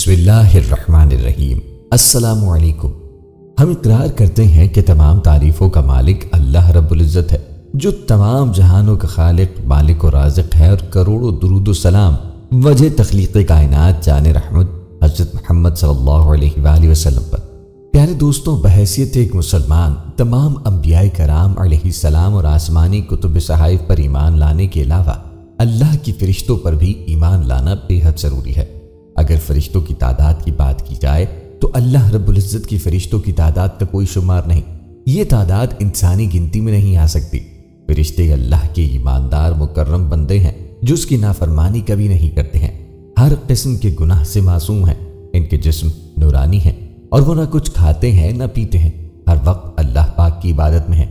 بسم اللہ الرحمن الرحیم۔ السلام علیکم۔ ہم اقرار کرتے ہیں کہ تمام تعریفوں کا مالک اللہ رب العزت ہے، جو تمام جہانوں کا خالق، مالک و رازق ہے، اور کروڑوں درود و سلام وجہ تخلیق کائنات جان رحمت حضرت محمد صلی اللہ علیہ وآلہ وسلم پر۔ پیارے دوستوں، بحیثیت ایک مسلمان تمام انبیاء کرام علیہ السلام اور آسمانی کتب صحائف پر ایمان لانے کے علاوہ اللہ کی فرشتوں پر بھی ایمان لانا بے حد ضروری ہے۔ اگر فرشتوں کی تعداد کی بات کی جائے تو اللہ رب العزت کی فرشتوں کی تعداد کا کوئی شمار نہیں، یہ تعداد انسانی گنتی میں نہیں آ سکتی۔ فرشتے اللہ کے ایماندار مکرم بندے ہیں جو اس کی نافرمانی کبھی نہیں کرتے ہیں، ہر قسم کے گناہ سے معصوم ہیں، ان کے جسم نورانی ہیں اور وہ نہ کچھ کھاتے ہیں نہ پیتے ہیں، ہر وقت اللہ پاک کی عبادت میں ہیں۔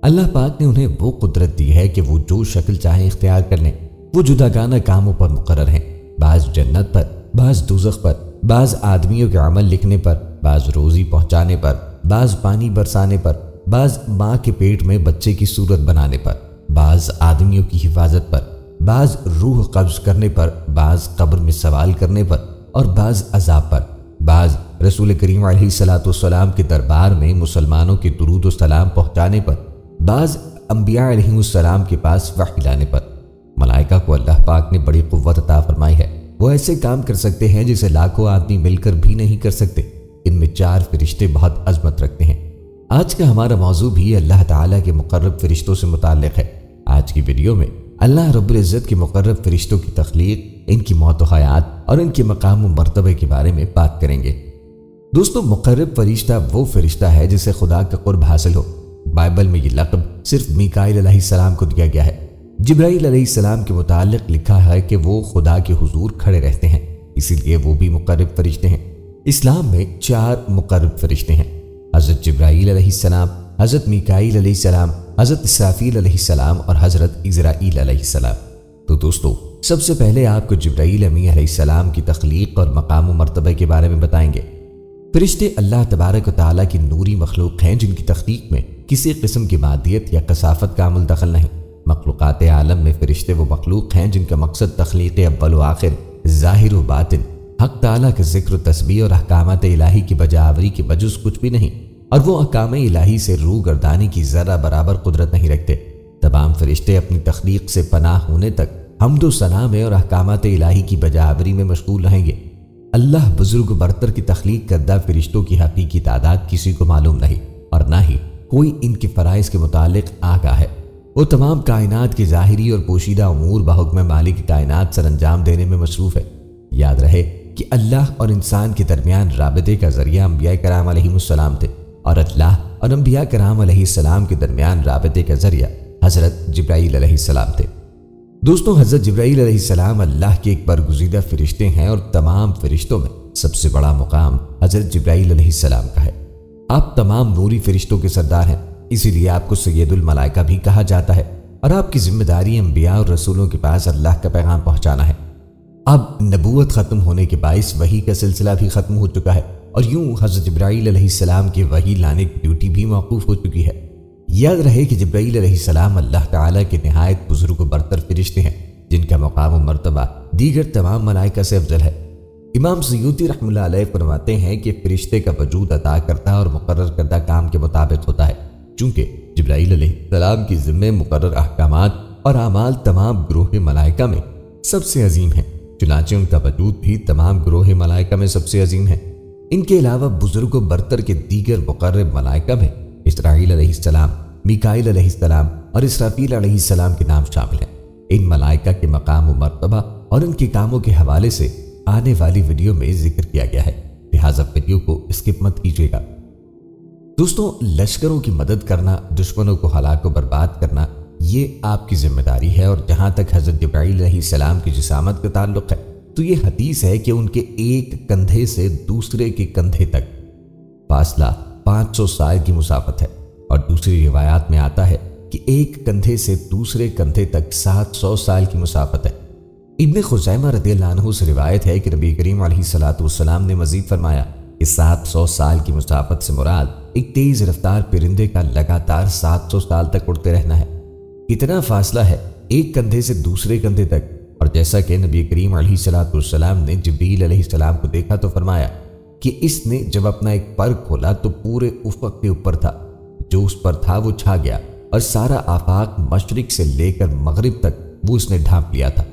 اللہ پاک نے انہیں وہ قدرت دی ہے کہ وہ جو شکل چاہیں اختیار کر لیں۔ وہ جداگانہ کاموں پر مقرر ہیں، بعض جنت پر، بعض دوزخ پر، بعض آدمیوں کے عمل لکھنے پر، بعض روزی پہنچانے پر، بعض پانی برسانے پر، بعض ماں کے پیٹ میں بچے کی صورت بنانے پر، بعض آدمیوں کی حفاظت پر، بعض روح قبض کرنے پر، بعض قبر میں سوال کرنے پر اور بعض عذاب پر، بعض رسول کریم علیہ الصلوۃ والسلام کے دربار میں مسلمانوں کے درود و سلام پہنچانے پر، بعض انبیاء علیہ السلام کے پاس وحی لانے پر۔ ملائکہ کو اللہ پاک نے بڑی قوت عطا فرمائی ہے، وہ ایسے کام کر سکتے ہیں جسے لاکھوں آدمی مل کر بھی نہیں کر سکتے۔ ان میں 4 فرشتے بہت عظمت رکھتے ہیں۔ آج کا ہمارا موضوع بھی اللہ تعالیٰ کے مقرب فرشتوں سے متعلق ہے۔ آج کی ویڈیو میں اللہ رب العزت کے مقرب فرشتوں کی تخلیق، ان کی موت و حیات اور ان کے مقام و مرتبے کے بارے میں بات کریں گے۔ دوستو، مقرب فرشتہ وہ فرشتہ ہے جسے خدا کا قرب حاصل ہو۔ بائبل میں یہ لقب صرف میکائیل علیہ السلام کو دیا گیا ہے۔ جبرائیل علیہ السلام کے متعلق لکھا ہے کہ وہ خدا کے حضور کھڑے رہتے ہیں، اسی لیے وہ بھی مقرب فرشتے ہیں۔ اسلام میں 4 مقرب فرشتے ہیں: حضرت جبرائیل علیہ السلام، حضرت میکائیل علیہ السلام، حضرت اسرافیل علیہ السلام اور حضرت عزرائیل علیہ السلام۔ تو دوستو، سب سے پہلے آپ کو جبرائیل امی علیہ السلام کی تخلیق اور مقام و مرتبہ کے بارے میں بتائیں گے۔ فرشتے اللہ تبارک و تعالیٰ کی نوری مخلوق ہیں جن کی تخلیق میں کسی قسم کی مادیت یا کثافت کا عمل دخل نہیں۔ مخلوقات عالم میں فرشتے وہ مخلوق ہیں جن کا مقصد تخلیق اول و آخر، ظاہر و باطن، حق تعالیٰ کے ذکر و تسبیح اور احکامات الہی کی بجاوری کے بجز کچھ بھی نہیں، اور وہ احکام الہی سے روح گردانی کی ذرہ برابر قدرت نہیں رکھتے۔ تمام فرشتے اپنی تخلیق سے پناہ ہونے تک حمد و ثنا میں اور احکامات الہی کی بجاوری میں مشغول رہیں گے۔ اللہ بزرگ و برتر کی تخلیق کردہ فرشتوں کی حقیقی تعداد کسی کو معلوم نہیں، اور نہ ہی کوئی ان کے فرائض کے متعلق آگاہ ہے۔ وہ تمام کائنات کے ظاہری اور پوشیدہ امور بحکم مالک کائنات سر انجام دینے میں مصروف ہے۔ یاد رہے کہ اللہ اور انسان کے درمیان رابطے کا ذریعہ انبیاء کرام علیہ السلام تھے، اور اللہ اور انبیاء کرام علیہ السلام کے درمیان رابطے کا ذریعہ حضرت جبرائیل علیہ السلام تھے۔ دوستوں، حضرت جبرائیل علیہ السلام اللہ کے ایک برگزیدہ فرشتے ہیں، اور تمام فرشتوں میں سب سے بڑا مقام حضرت جبرائیل علیہ السلام کا ہے۔ آپ تمام نوری فرشتوں کے سردار ہیں، اسی لیے آپ کو سید الملائکہ بھی کہا جاتا ہے، اور آپ کی ذمہ داری انبیاء اور رسولوں کے پاس اللہ کا پیغام پہنچانا ہے۔ اب نبوت ختم ہونے کے باعث وحی کا سلسلہ بھی ختم ہو چکا ہے، اور یوں حضرت جبرائیل علیہ السلام کی وحی لانے کی ڈیوٹی بھی موقوف ہو چکی ہے۔ یاد رہے کہ جبرائیل علیہ السلام اللہ تعالیٰ کے نہایت بزرگ و برتر فرشتے ہیں، جن کا مقام و مرتبہ دیگر تمام ملائکہ سے افضل ہے۔ امام سیوطی رحمہ اللہ علیہ فرماتے ہیں کہ فرشتے کا وجود عطا کرتا اور مقرر کردہ کام کے مطابق ہوتا ہے، چونکہ جبرائیل علیہ السلام کی ذمہ مقرر احکامات اور اعمال تمام گروہ ملائکہ میں سب سے عظیم ہیں، چنانچہ ان کا وجود بھی تمام گروہ ملائکہ میں سب سے عظیم ہے۔ ان کے علاوہ بزرگ و برتر کے دیگر مقرب ملائکہ میں اسرائیل علیہ السلام، میکائیل علیہ السلام اور اسرافیل علیہ السلام کے نام شامل ہیں۔ ان ملائکہ کے مقام و مرتبہ اور ان کے کاموں کے حوالے سے آنے والی ویڈیو میں ذکر کیا گیا ہے، لہٰذا ویڈیو کو اسکپ مت کیجیے گا۔ دوستوں، لشکروں کی مدد کرنا، دشمنوں کو ہلاک و برباد کرنا، یہ آپ کی ذمہ داری ہے، اور جہاں تک حضرت جبرائیل علیہ السلام کی جسامت کا تعلق ہے تو یہ حدیث ہے کہ ان کے ایک کندھے سے دوسرے کے کندھے تک فاصلہ 500 سال کی مسافت ہے، اور دوسری روایات میں آتا ہے کہ ایک کندھے سے دوسرے کندھے تک 700 سال کی مسافت ہے۔ ابن خزیمہ رضی اللہ عنہ سے روایت ہے کہ نبی کریم علیہ الصلوۃ والسلام نے مزید فرمایا کہ 700 سال کی مسافت سے مراد ایک تیز رفتار پرندے کا لگاتار 700 سال تک اڑتے رہنا ہے۔ اتنا فاصلہ ہے ایک کندھے سے دوسرے کندھے تک، اور جیسا کہ نبی کریم علیہ الصلوۃ والسلام نے جبریل علیہ السلام کو دیکھا تو فرمایا کہ اس نے جب اپنا ایک پر کھولا تو پورے افق کے اوپر تھا، جو اس پر تھا وہ چھا گیا اور سارا آفاق مشرق سے لے کر مغرب تک وہ اس نے ڈھانپ لیا تھا۔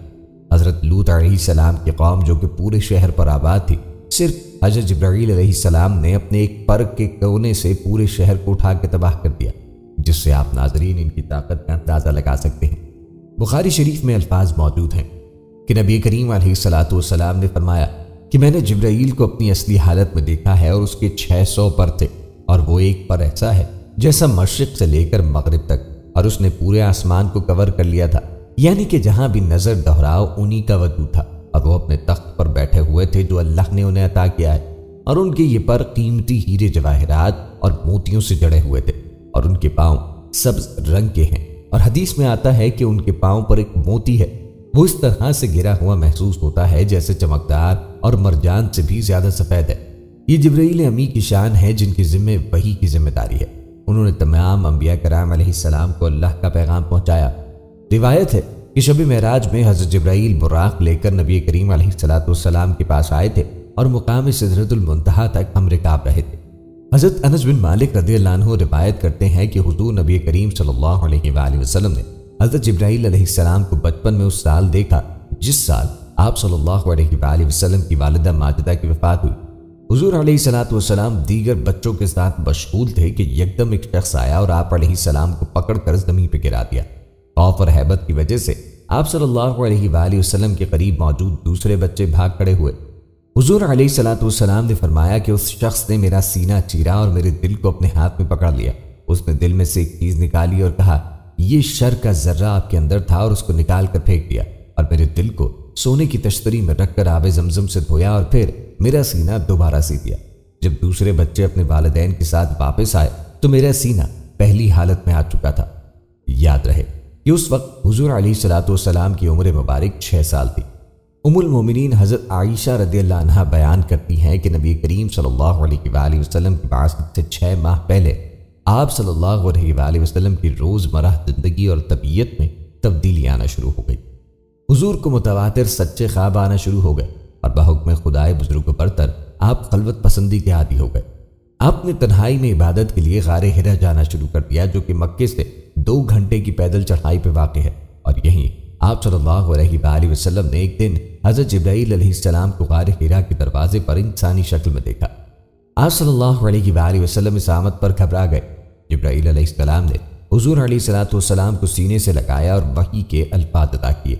حضرت لوط علیہ السلام کی قوم جو کہ پورے شہر پر آباد تھی، صرف حضرت جبرائیل علیہ السلام نے اپنے ایک پر کے کونے سے پورے شہر کو اٹھا کے تباہ کر دیا، جس سے آپ ناظرین ان کی طاقت کا اندازہ لگا سکتے ہیں۔ بخاری شریف میں الفاظ موجود ہیں کہ نبی کریم علیہ الصلوۃ والسلام نے فرمایا کہ میں نے جبرائیل کو اپنی اصلی حالت میں دیکھا ہے اور اس کے 600 پر تھے، اور وہ ایک پر ایسا ہے جیسا مشرق سے لے کر مغرب تک، اور اس نے پورے آسمان کو کور کر لیا تھا، یعنی کہ جہاں بھی نظر دہراؤ انہی کا وجود تھا، اور وہ اپنے تخت پر بیٹھے ہوئے تھے جو اللہ نے انہیں عطا کیا ہے، اور ان کے یہ پر قیمتی ہیرے جواہرات اور موتیوں سے جڑے ہوئے تھے، اور ان کے پاؤں سبز رنگ کے ہیں، اور حدیث میں آتا ہے کہ ان کے پاؤں پر ایک موتی ہے، وہ اس طرح سے گرا ہوا محسوس ہوتا ہے جیسے چمکدار اور مرجان سے بھی زیادہ سفید ہے۔ یہ جبرائیل امی کی شان ہے جن کے ذمہ وحی کی ذمہ داری ہے۔ انہوں نے تمام انبیاء کرام علیہ السلام کو اللہ کا پیغام پہنچایا۔ روایت ہے کہ شب معراج میں حضرت جبرائیل براق لے کر نبی کریم علیہ الصلوۃ والسلام کے پاس آئے تھے اور مقام سدرۃ المنتہا تک ہم رکاب رہے تھے۔ حضرت انس بن مالک رضی اللہ عنہ روایت کرتے ہیں کہ حضور نبی کریم صلی اللہ علیہ وآلہ وسلم نے حضرت جبرائیل علیہ السلام کو بچپن میں اس سال دیکھا جس سال آپ صلی اللہ علیہ وآلہ وسلم کی والدہ ماجدہ کی وفات ہوئی۔ حضور علیہ الصلوۃ والسلام دیگر بچوں کے ساتھ مشغول تھے کہ یکدم ایک شخص آیا اور آپ علیہ السلام کو پکڑ کر زمین پہ گرا دیا۔ خوف اور ہیبت کی وجہ سے آپ صلی اللہ علیہ وآلہ وسلم کے قریب موجود دوسرے بچے بھاگ کھڑے ہوئے۔ حضور علیہ الصلوۃ والسلام نے فرمایا کہ اس شخص نے میرا سینہ چیرا اور میرے دل کو اپنے ہاتھ میں پکڑ لیا۔ اس نے دل میں سے ایک چیز نکالی اور کہا یہ شر کا ذرہ آپ کے اندر تھا، اور اس کو نکال کر پھینک دیا، اور میرے دل کو سونے کی تشتری میں رکھ کر آب زمزم سے دھویا اور پھر میرا سینہ دوبارہ سی دیا۔ جب دوسرے بچے اپنے والدین کے ساتھ واپس آئے تو میرا سینہ پہلی حالت میں آ چکا تھا۔ یاد رہے کہ اس وقت حضور علیہ الصلوۃ والسلام کی عمر مبارک 6 سال تھی۔ ام المومنین حضرت عائشہ رضی اللہ عنہا بیان کرتی ہیں کہ نبی کریم صلی اللہ علیہ وآلہ وسلم کی بعثت سے 6 ماہ پہلے آپ صلی اللہ علیہ وآلہ وسلم کی روزمرہ زندگی اور طبیعت میں تبدیلی آنا شروع ہو گئی۔ حضور کو متواتر سچے خواب آنا شروع ہو گئے اور بحکم خدائے بزرگ برتر آپ خلوت پسندی کے عادی ہو گئے۔ آپ نے تنہائی میں عبادت کے لیے غار حرا جانا شروع کر دیا جو کہ مکے سے 2 گھنٹے کی پیدل چڑھائی پہ واقع ہے، اور یہیں آپ صلی اللہ علیہ وآلہ وسلم نے ایک دن حضرت جبرائیل علیہ السلام کو غار حرا کے دروازے پر انسانی شکل میں دیکھا۔ آپ صلی اللہ علیہ وآلہ وسلم اس آمد پر گھبرا گئے۔ جبرائیل علیہ السلام نے حضور علیہ الصلوۃ والسلام کو سینے سے لگایا اور وحی کے الفاظ ادا کیے،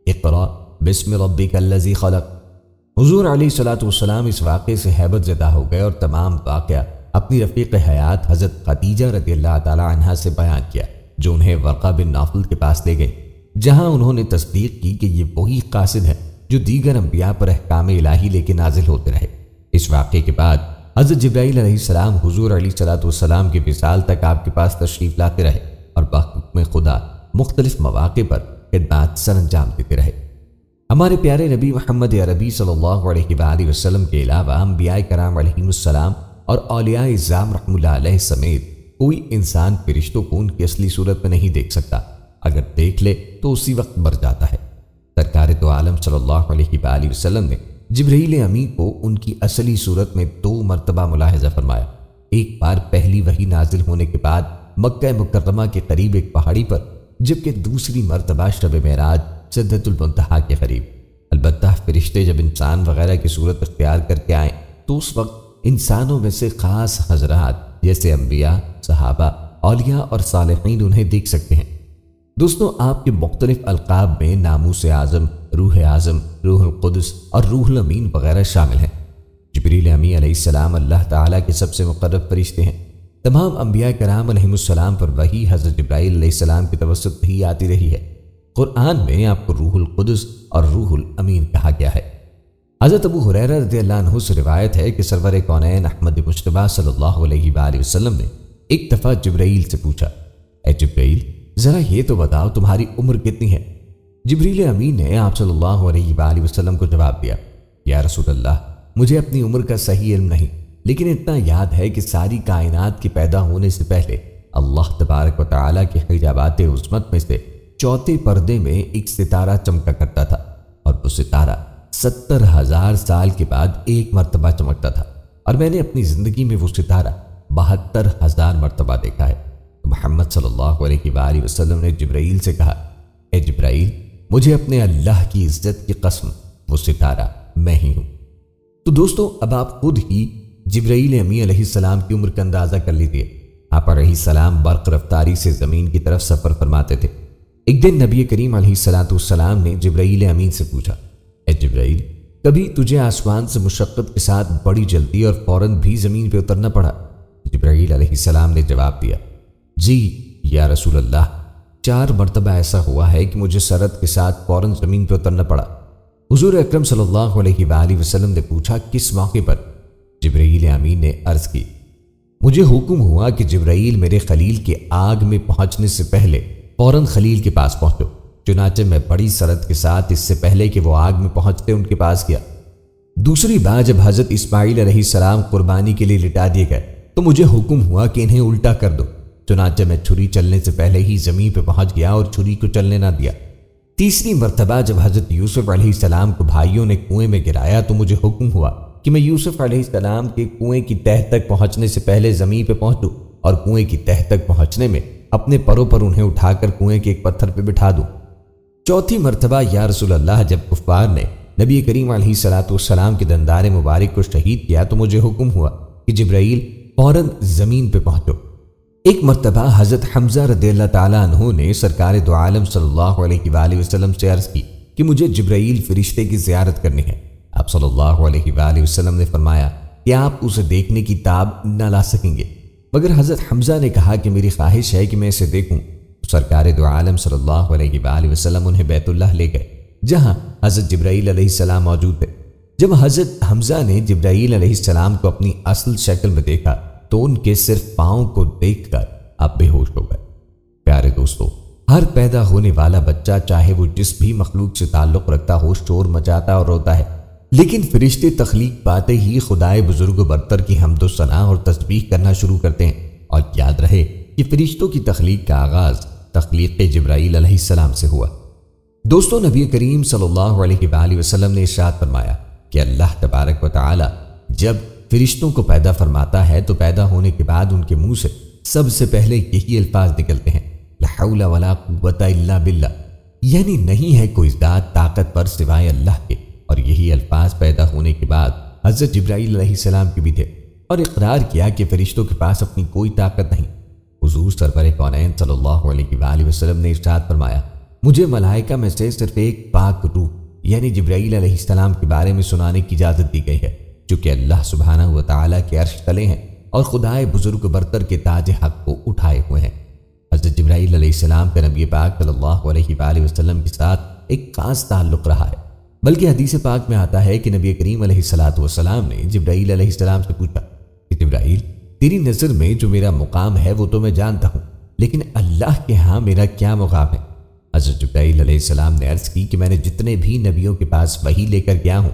اقرأ بسم ربک الذی خلق۔ حضور علیہ الصلوۃ والسلام اس واقعے سے ہیبت زدہ ہو گئے اور تمام واقعہ اپنی رفیق حیات حضرت خدیجہ رضی اللہ تعالی عنہا سے بیان کیا، جو انہیں ورقہ بن نوفل کے پاس لے گئے، جہاں انہوں نے تصدیق کی کہ یہ وہی قاصد ہے جو دیگر انبیاء پر احکام الہی لے کے نازل ہوتے رہے۔ اس واقعے کے بعد حضرت جبرائیل علیہ السلام حضور علیہ الصلوۃ والسلام کے وصال تک آپ کے پاس تشریف لاتے رہے اور بحکم خدا مختلف مواقع پر خدمات سر انجام دیتے رہے۔ ہمارے پیارے نبی محمد عربی صلی اللہ علیہ وآلہ وسلم کے علاوہ انبیاء کرام علیہم السلام اور اولیاء اعظام رحمۃ اللہ علیہ سمیت کوئی انسان فرشتوں کو ان کی اصلی صورت میں نہیں دیکھ سکتا، اگر دیکھ لے تو اسی وقت مر جاتا ہے۔ سرکار دو عالم صلی اللہ علیہ وآلہ وسلم نے جبرائیل امی کو ان کی اصلی صورت میں 2 مرتبہ ملاحظہ فرمایا۔ ایک بار پہلی وحی نازل ہونے کے بعد مکہ مکرمہ کے قریب ایک پہاڑی پر، جبکہ دوسری مرتبہ شب معراج سدرۃ المنتہا کے قریب۔ البتہ فرشتے جب انسان وغیرہ کی صورت اختیار کر کے آئیں تو اس وقت انسانوں میں سے خاص حضرات جیسے انبیاء، صحابہ، اولیاء اور صالحین انہیں دیکھ سکتے ہیں۔ دوستوں، آپ کے مختلف القاب میں ناموس اعظم، روح اعظم، روح القدس اور روح الامین وغیرہ شامل ہیں۔ جبریل امی علیہ السلام اللہ تعالیٰ کے سب سے مقرب فرشتے ہیں۔ تمام انبیاء کرام علیہ السلام پر وحی حضرت جبرائیل علیہ السلام کی توسط ہی آتی رہی ہے۔ قرآن میں آپ کو روح القدس اور روح الامین کہا گیا ہے۔ حضرت ابو ہریرہ رضی اللہ عنہ سے روایت ہے کہ سرور کونین احمد مجتبیٰ صلی اللہ علیہ وآلہ وسلم نے ایک دفعہ جبرائیل سے پوچھا، اے جبرائیل، ذرا یہ تو بتاؤ تمہاری عمر کتنی ہے؟ جبریل امین نے آپ صلی اللہ علیہ وآلہ وسلم کو جواب دیا، یا رسول اللہ، مجھے اپنی عمر کا صحیح علم نہیں، لیکن اتنا یاد ہے کہ ساری کائنات کے پیدا ہونے سے پہلے اللہ تبارک و تعالیٰ کے حجابات عظمت میں سے چوتھے پردے میں ایک ستارہ چمکا کرتا تھا۔ اور وہ ستارہ 70,000 سال کے بعد ایک مرتبہ چمکتا تھا، اور میں نے اپنی زندگی میں وہ ستارہ 72,000 مرتبہ دیکھا ہے۔ محمد صلی اللہ علیہ وآلہ وسلم نے جبرائیل سے کہا، اے جبرائیل، مجھے اپنے اللہ کی عزت کی قسم، وہ ستارہ میں ہی ہوں۔ تو دوستو، اب آپ خود ہی جبرائیل امی علیہ السلام کی عمر کا اندازہ کر لیجئے۔ آپ علیہ السلام برق رفتاری سے زمین کی طرف سفر فرماتے تھے۔ ایک دن نبی کریم علیہ السلام نے جبرائیل امین سے پوچھا، اے جبرائیل، کبھی تجھے آسمان سے مشقت کے ساتھ بڑی جلدی اور فوراً بھی زمین پہ اترنا پڑا؟ جبرائیل علیہ السلام نے جواب دیا، جی یا رسول اللہ، 4 مرتبہ ایسا ہوا ہے کہ مجھے سرعت کے ساتھ فوراً زمین پہ اترنا پڑا۔ حضور اکرم صلی اللہ علیہ وآلہ وسلم نے پوچھا، کس موقع پر؟ جبرائیل امین نے عرض کی، مجھے حکم ہوا کہ جبرائیل میرے خلیل کے آگ میں پہنچنے سے پہلے فوراً خلیل کے پاس پہنچو۔ چنانچہ میں بڑی سرعت کے ساتھ اس سے پہلے کہ وہ آگ میں پہنچتے ان کے پاس گیا۔ دوسری بار جب حضرت اسماعیل علیہ السلام قربانی کے لیے لٹا دیے گئے تو مجھے حکم ہوا کہ انہیں الٹا کر دو۔ چنانچہ میں چھری چلنے سے پہلے ہی زمین پہ پہنچ گیا اور چھری کو چلنے نہ دیا۔ تیسری مرتبہ جب حضرت یوسف علیہ السلام کو بھائیوں نے کنویں میں گرایا تو مجھے حکم ہوا کہ میں یوسف علیہ السلام کے کنویں کی تہ تک پہنچنے سے پہلے زمین پہ پہنچوں اور کنویں کی تہ تک پہنچنے میں اپنے پروں پر انہیں اٹھا کر کنویں کے ایک پتھر پہ بٹھا دوں۔ چوتھی مرتبہ یا رسول اللہ جب کفار نے نبی کریم علیہ السلام کے دندار مبارک کو شہید کیا تو مجھے حکم ہوا کہ جبرائیل فوراً زمین پہ پہنچو۔ ایک مرتبہ حضرت حمزہ رضی اللہ تعالیٰ عنہ نے سرکار دو عالم صلی اللہ علیہ وآلہ وسلم سے عرض کی کہ مجھے جبرائیل فرشتے کی زیارت کرنی ہے۔ آپ صلی اللہ علیہ وآلہ وسلم نے فرمایا کہ آپ اسے دیکھنے کی تاب نہ لا سکیں گے، مگر حضرت حمزہ نے کہا کہ میری خواہش ہے کہ میں اسے دیکھوں۔ سرکار دو عالم صلی اللہ علیہ وآلہ وسلم انہیں بیت اللہ لے گئے جہاں حضرت جبرائیل علیہ السلام موجود تھے۔ جب حضرت حمزہ نے جبرائیل علیہ السلام کو اپنی اصل شکل میں دیکھا تو ان کے صرف پاؤں کو دیکھ کر آپ بے ہوش ہو گئے۔ پیارے دوستو، ہر پیدا ہونے والا بچہ چاہے وہ جس بھی مخلوق سے تعلق رکھتا ہو شور مچاتا اور روتا ہے، لیکن فرشتے تخلیق پاتے ہی خدائے بزرگ و برتر کی حمد و ثنا اور تسبیح کرنا شروع کرتے ہیں۔ اور یاد رہے کہ فرشتوں کی تخلیق کا آغاز تخلیق جبرائیل علیہ السلام سے ہوا۔ دوستو، نبی کریم صلی اللہ علیہ وآلہ وسلم نے ارشاد فرمایا کہ اللہ تبارک و تعالی جب فرشتوں کو پیدا فرماتا ہے تو پیدا ہونے کے بعد ان کے منہ سے سب سے پہلے یہی الفاظ نکلتے ہیں، لا حول ولا قوت الا باللہ، یعنی نہیں ہے کوئی ذات طاقت پر سوائے اللہ کے۔ اور یہی الفاظ پیدا ہونے کے بعد حضرت جبرائیل علیہ السلام کے بھی تھے، اور اقرار کیا کہ فرشتوں کے پاس اپنی کوئی طاقت نہیں۔ حضور سرور کونین صلی اللہ علیہ وآلہ وسلم نے ارشاد فرمایا، مجھے ملائکہ میں سے صرف ایک پاک روح یعنی جبرائیل علیہ السلام کے بارے میں سنانے کی اجازت دی گئی ہے، جو کہ اللہ سبحانہ و تعالیٰ کے عرش تلے ہیں اور خدائے بزرگ برتر کے تاج حق کو اٹھائے ہوئے ہیں۔ حضرت جبرائیل علیہ السلام کا نبی پاک صلی اللہ علیہ وآلہ وسلم کے ساتھ ایک خاص تعلق رہا ہے، بلکہ حدیث پاک میں آتا ہے کہ نبی کریم علیہ السلام نے جبرائیل علیہ السلام سے پوچھا کہ جبرائیل، تیری نظر میں جو میرا مقام ہے وہ تو میں جانتا ہوں، لیکن اللہ کے ہاں میرا کیا مقام ہے؟ حضرت جبرائیل علیہ السلام نے عرض کی کہ میں نے جتنے بھی نبیوں کے پاس وحی لے کر گیا ہوں،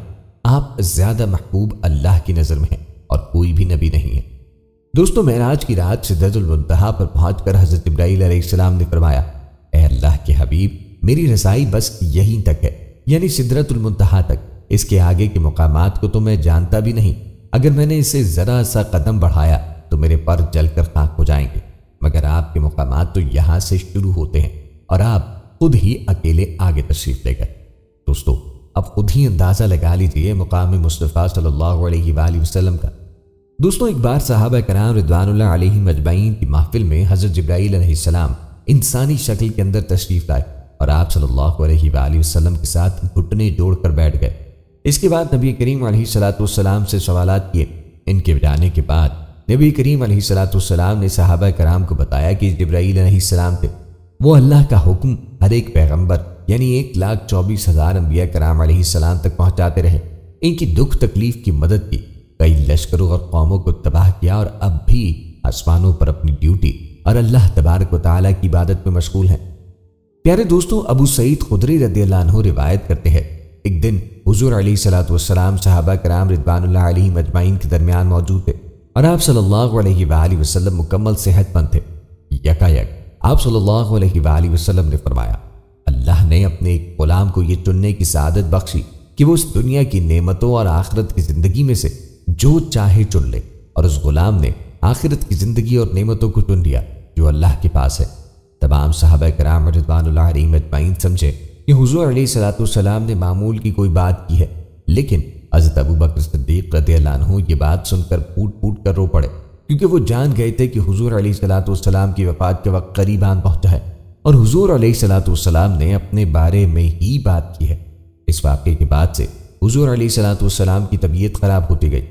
آپ زیادہ محبوب اللہ کی نظر میں ہیں اور کوئی بھی نبی نہیں ہے۔ دوستو، معراج کی رات سدرۃ المنتہا پر پہنچ کر حضرت جبرائیل علیہ السلام نے فرمایا، اے اللہ کے حبیب، میری رسائی بس یہیں تک ہے، یعنی سدرۃ المنتہا تک، اس کے آگے کے مقامات کو تو میں جانتا بھی نہیں، اگر میں نے اسے ذرا سا قدم بڑھایا تو میرے پر جل کر خاک ہو جائیں گے، مگر آپ کے مقامات تو یہاں سے شروع ہوتے ہیں اور آپ خود ہی اکیلے آگے تشریف لے گئے۔ دوستو، اب خود ہی اندازہ لگا لیجئے مقام مصطفیٰ صلی اللہ علیہ وآلہ وسلم کا۔ دوستو، ایک بار صحابہ کرام رضوان اللہ علیہم اجمعین کی محفل میں حضرت جبرائیل علیہ السلام انسانی شکل کے اندر تشریف لائے اور آپ صلی اللہ علیہ وآلہ وسلم کے ساتھ گھٹنے جوڑ کر بیٹھ گئے۔ اس کے بعد نبی کریم علیہ السلام سے سوالات کیے۔ ان کے جانے کے بعد نبی کریم علیہ السلام نے صحابہ کرام کو بتایا کہ جبرائیل علیہ السلام تھے، وہ اللہ کا حکم ہر ایک پیغمبر یعنی 1,24,000 انبیاء کرام علیہ السلام تک پہنچاتے رہے، ان کی دکھ تکلیف کی مدد کی، کئی لشکروں اور قوموں کو تباہ کیا، اور اب بھی آسمانوں پر اپنی ڈیوٹی اور اللہ تبارک و تعالیٰ کی عبادت میں مشغول ہیں۔ پیارے دوستو، ابو سعید خدری رضی اللہ عنہ روایت کرتے ہیں، ایک دن حضور علیہ السلام صحابہ کرام رضوان اللہ علیہم اجمعین کے درمیان موجود تھے اور آپ صلی اللہ علیہ وآلہ وسلم مکمل صحت مند تھے۔ یکایک آپ صلی اللہ علیہ وآلہ وسلم نے فرمایا، اللہ نے اپنے ایک غلام کو یہ چننے کی سعادت بخشی کہ وہ اس دنیا کی نعمتوں اور آخرت کی زندگی میں سے جو چاہے چن لے، اور اس غلام نے آخرت کی زندگی اور نعمتوں کو چن لیا جو اللہ کے پاس ہے۔ تمام صحابہ کرام رضوان اللہ علیہم اجمعین سمجھے کہ حضور علیہ الصلوۃ والسلام نے معمول کی کوئی بات کی ہے، لیکن حضرت ابوبکر صدیق رضی اللہ عنہ یہ بات سن کر پھوٹ پھوٹ کر رو پڑے، کیونکہ وہ جان گئے تھے کہ حضور علیہ الصلوۃ والسلام کی وفات کے وقت قریب آن پہنچا ہے، اور حضور علیہ الصلوۃ والسلام نے اپنے بارے میں ہی بات کی ہے۔ اس واقعے کے بعد سے حضور علیہ الصلوۃ والسلام کی طبیعت خراب ہوتی گئی۔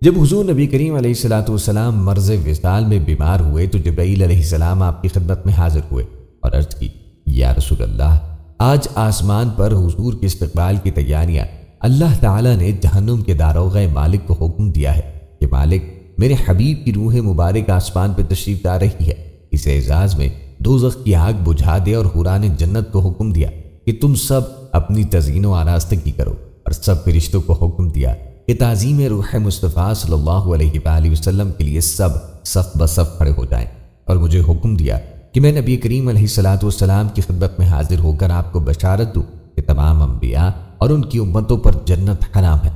جب حضور نبی کریم علیہ الصلوۃ والسلام مرض وصال میں بیمار ہوئے تو جبرائیل علیہ السلام آپ کی خدمت میں حاضر ہوئے اور عرض کی، یا رسول اللہ، آج آسمان پر حضور کے استقبال کی تیاریاں اللہ تعالیٰ نے جہنم کے داروغہ مالک کو حکم دیا ہے کہ مالک، میرے حبیب کی روح مبارک آسمان پہ تشریف لا رہی ہے، اس اعزاز میں دوزخ کی آگ بجھا دے، اور حوران جنت کو حکم دیا کہ تم سب اپنی تزئین و آراستگی کرو، اور سب فرشتوں کو حکم دیا کہ تعظیم روح مصطفیٰ صلی اللہ علیہ وآلہ وسلم کے لیے سب صف بصف کھڑے ہو جائیں، اور مجھے حکم دیا کہ میں نبی کریم علیہ الصلوۃ والسلام کی خدمت میں حاضر ہو کر آپ کو بشارت دوں کہ تمام انبیاء اور ان کی امتوں پر جنت حرام ہے،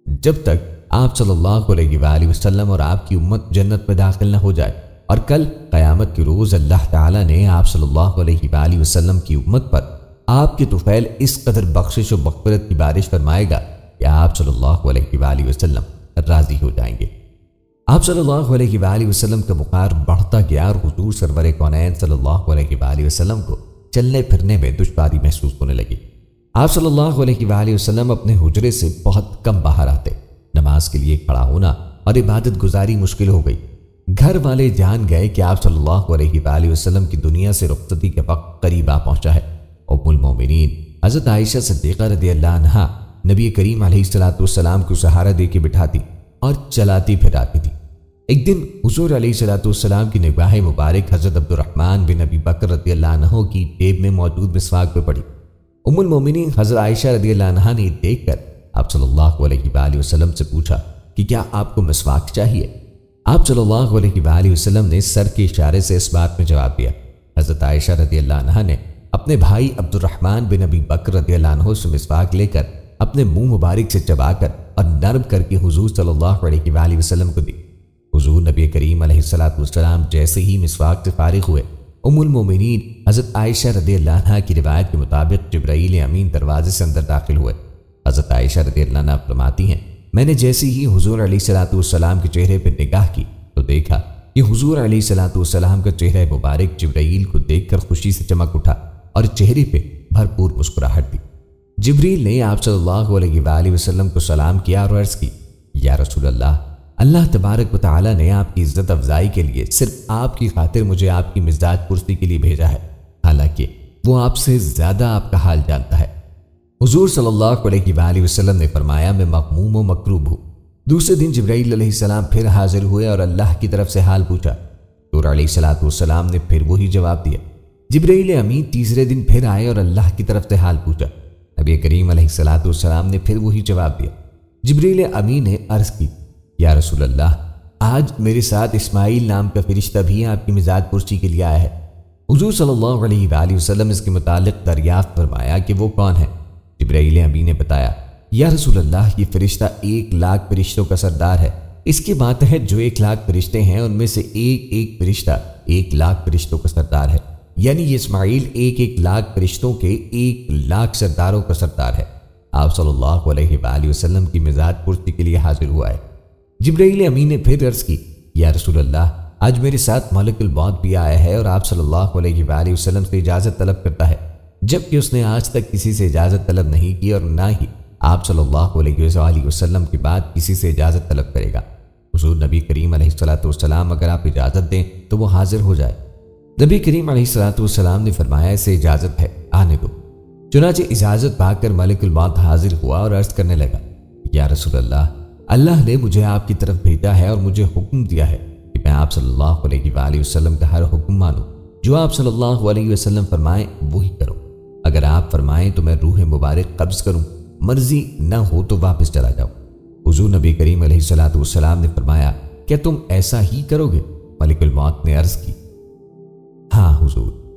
جب تک آپ صلی اللہ علیہ وآلہ وسلم اور آپ کی امت جنت میں داخل نہ ہو جائے۔ اور کل قیامت کے روز اللہ تعالیٰ نے آپ صلی اللہ علیہ وآلہ وسلم کی امت پر آپ کے طفیل اس قدر بخشش و مغفرت کی بارش فرمائے گا کہ آپ صلی اللہ علیہ وآلہ وسلم راضی ہو جائیں گے۔ آپ صلی اللہ علیہ وآلہ وسلم کا وقار بڑھتا گیا، اور حضور سرور کونین صلی اللہ علیہ وآلہ وسلم کو چلنے پھرنے میں دشواری محسوس ہونے لگی۔ آپ صلی اللہ علیہ وآلہ وسلم اپنے حجرے سے بہت کم باہر آتے، نماز کے لیے کھڑا ہونا اور عبادت گزاری مشکل ہو گئی۔ گھر والے جان گئے کہ آپ صلی اللہ علیہ وآلہ وسلم کی دنیا سے رخصتی کے وقت قریب آ پہنچا ہے۔ ام المومنین حضرت عائشہ صدیقہ رضی اللہ عنہا نبی کریم علیہ الصلوۃ والسلام کو سہارا دے کے بٹھاتی اور چلاتی پھراتی تھی۔ ایک دن حضور علیہ الصلوۃ والسلام کی نگاہ مبارک حضرت عبد الرحمن بن ابی بکر رضی اللہ عنہ کی جیب میں موجود مسواک پہ پڑی۔ ام المومنین حضرت عائشہ رضی اللہ عنہا نے دیکھ کر آپ صلی اللہ علیہ وآلہ وسلم سے پوچھا کہ کیا آپ کو مسواک چاہیے؟ آپ صلی اللہ علیہ وآلہ وسلم نے سر کے اشارے سے اس بات میں جواب دیا۔ حضرت عائشہ رضی اللہ عنہا نے اپنے بھائی عبد الرحمن بن ابی بکر رضی اللہ عنہ سے مسواک لے کر اپنے منہ مبارک سے چبا کر اور نرم کر کے حضور صلی اللہ علیہ وآلہ وسلم کو دی۔ حضور نبی کریم علیہ الصلوۃ والسلام جیسے ہی مسواک سے فارغ ہوئے، ام المومنین حضرت عائشہ رضی اللہ عنہا کی روایت کے مطابق جبرائیل امین دروازے سے اندر داخل ہوئے۔ حضرت عائشہ رضی اللہ عنہا فرماتی ہیں، میں نے جیسے ہی حضور علیہ الصلوۃ والسلام کے چہرے پہ نگاہ کی تو دیکھا کہ حضور علیہ الصلوۃ والسلام کا چہرہ مبارک جبرائیل کو دیکھ کر خوشی سے چمک اٹھا اور چہرے پہ بھرپور مسکراہٹ دی۔ جبریل نے آپ صلی اللہ علیہ وآلہ وسلم کو سلام کیا اور عرض کی، یا رسول اللہ، اللہ تبارک و تعالیٰ نے آپ کی عزت افزائی کے لیے صرف آپ کی خاطر مجھے آپ کی مزاج پرسی کے لیے بھیجا ہے، حالانکہ وہ آپ سے زیادہ آپ کا حال جانتا ہے۔ حضور صلی اللہ علیہ وآلہ وسلم نے فرمایا، میں مغموم و مکروب ہوں۔ دوسرے دن جبرائیل علیہ السلام پھر حاضر ہوئے اور اللہ کی طرف سے حال پوچھا۔ حضور علیہ الصلوۃ والسلام نے پھر وہی جواب دیا۔ جبرائیل امین تیسرے دن پھر آئے اور اللہ کی طرف سے حال پوچھا۔ نبی کریم علیہ الصلوۃ والسلام نے پھر وہی جواب دیا۔ جبرائیل امین نے عرض کی، یا رسول اللہ، آج میرے ساتھ اسماعیل نام کا فرشتہ بھی آپ کی مزاج پرسی کے لیے آیا ہے۔ حضور صلی اللہ علیہ وآلہ وسلم اس کے متعلق دریافت فرمایا کہ وہ کون ہے؟ جبرائیل امین نے بتایا، یا رسول اللہ، یہ فرشتہ 1,00,000 فرشتوں کا سردار ہے۔ اس کے ماتحت جو 1,00,000 فرشتے ہیں ان میں سے ایک فرشتہ 1,00,000 فرشتوں کا سردار ہے، یعنی یہ اسماعیل 1,00,000 فرشتوں کے 1,00,000 سرداروں کا سردار ہے۔ آپ صلی اللہ علیہ وآلہ وسلم کی مزاج پرسی کے لیے حاضر ہوا ہے۔ جبرائیل امین نے پھر عرض کی، یا رسول اللہ، آج میرے ساتھ ملک الموت بھی آیا ہے اور آپ صلی اللہ علیہ وآلہ وسلم سے اجازت طلب کرتا ہے، جبکہ اس نے آج تک کسی سے اجازت طلب نہیں کی اور نہ ہی آپ صلی اللہ علیہ وآلہ وسلم کے بعد کسی سے اجازت طلب کرے گا۔ حضور نبی کریم علیہ الصلوۃ والسلام اگر آپ اجازت دیں تو وہ حاضر ہو جائے۔ نبی کریم علیہ الصلوۃ والسلام نے فرمایا، اسے اجازت ہے، آنے دو۔ چنانچہ اجازت پا کر ملک الموت حاضر ہوا اور عرض کرنے لگا، یا رسول اللہ، اللہ نے مجھے آپ کی طرف بھیجا ہے اور مجھے حکم دیا ہے کہ میں آپ صلی اللہ علیہ وآلہ وسلم کا ہر حکم مانوں، جو آپ صلی اللہ علیہ وسلم فرمائیں وہی کروں۔ اگر آپ فرمائیں تو میں روح مبارک قبض کروں، مرضی نہ ہو تو واپس چلا جاؤں۔ حضور نبی کریم علیہ الصلوۃ والسلام نے فرمایا، کیا تم ایسا ہی کرو گے؟ ملک الموت نے عرض کی، ہاں حضور،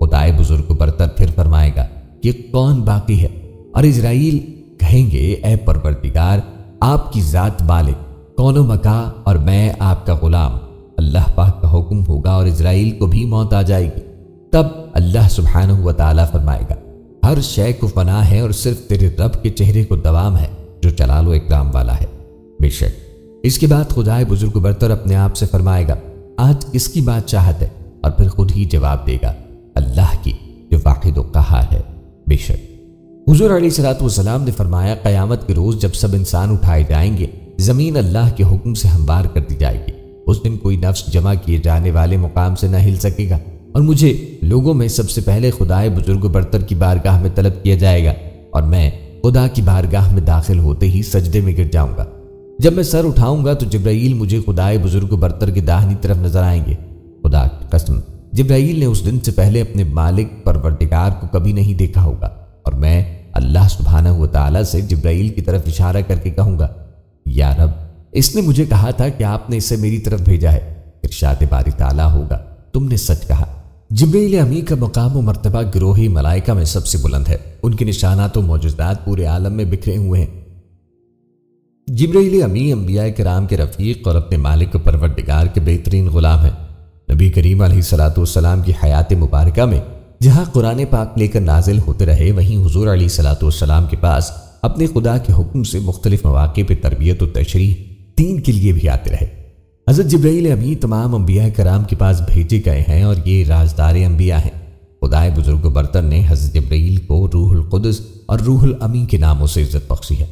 خدائے بزرگ برتر پھر فرمائے گا کہ کون باقی ہے، اور اسرائیل کہیں گے اے پروردگار، آپ کی ذات مالک، کون و مکان اور میں آپ کا غلام۔ اللہ پاک کا حکم ہوگا اور اسرائیل کو بھی موت آ جائے گی۔ تب اللہ سبحانہ و تعالیٰ فرمائے گا ہر شے کو فنا ہے اور صرف تیرے رب کے چہرے کو دوام ہے جو جلال و اکرام والا ہے۔ بے شک اس کے بعد خدائے بزرگ برتر اپنے آپ سے فرمائے گا آج کس کی بادشاہت ہے، اور پھر خود ہی جواب دے گا اللہ کی جو واحد و قہار ہے۔ بے شک حضور علیہ الصلوۃ والسلام نے فرمایا قیامت کے روز جب سب انسان اٹھائے جائیں گے، زمین اللہ کے حکم سے ہموار کر دی جائے گی۔ اس دن کوئی نفس جمع کیے جانے والے مقام سے نہ ہل سکے گا، اور مجھے لوگوں میں سب سے پہلے خدائے بزرگ برتر کی بارگاہ میں طلب کیا جائے گا، اور میں خدا کی بارگاہ میں داخل ہوتے ہی سجدے میں گر جاؤں گا۔ جب میں سر اٹھاؤں گا تو جبرائیل مجھے خدائے بزرگ برتر کی داہنی طرف نظر آئیں گے۔ خدا کی قسم جبرائیل نے اس دن سے پہلے اپنے مالک پروردگار کو کبھی نہیں دیکھا ہوگا، اور میں اللہ سبحانہ و تعالیٰ سے جبرائیل کی طرف اشارہ کر کے کہوں گا یا رب، اس نے مجھے کہا تھا کہ آپ نے اسے میری طرف بھیجا ہے۔ ارشاد باری تعالیٰ ہوگا تم نے سچ کہا۔ جبرائیل امی کا مقام و مرتبہ گروہی ملائکہ میں سب سے بلند ہے، ان کے نشانات و معجزات پورے عالم میں بکھرے ہوئے ہیں۔ جبرائیل امی انبیاء کرام کے رفیق اور اپنے مالک و پروردگار کے بہترین غلام ہیں۔ نبی کریم علیہ الصلوۃ والسلام کی حیات مبارکہ میں جہاں قرآن پاک لے کر نازل ہوتے رہے، وہیں حضور علیہ الصلوۃ والسلام کے پاس اپنے خدا کے حکم سے مختلف مواقع پہ تربیت و تشریح دین کے لیے بھی آتے رہے۔ حضرت جبرائیل امی تمام انبیاء کرام کے پاس بھیجے گئے ہیں اور یہ رازدار انبیاء ہیں۔ خدائے بزرگ برتر نے حضرت جبرائیل کو روح القدس اور روح الامین کے ناموں سے عزت بخشی ہے۔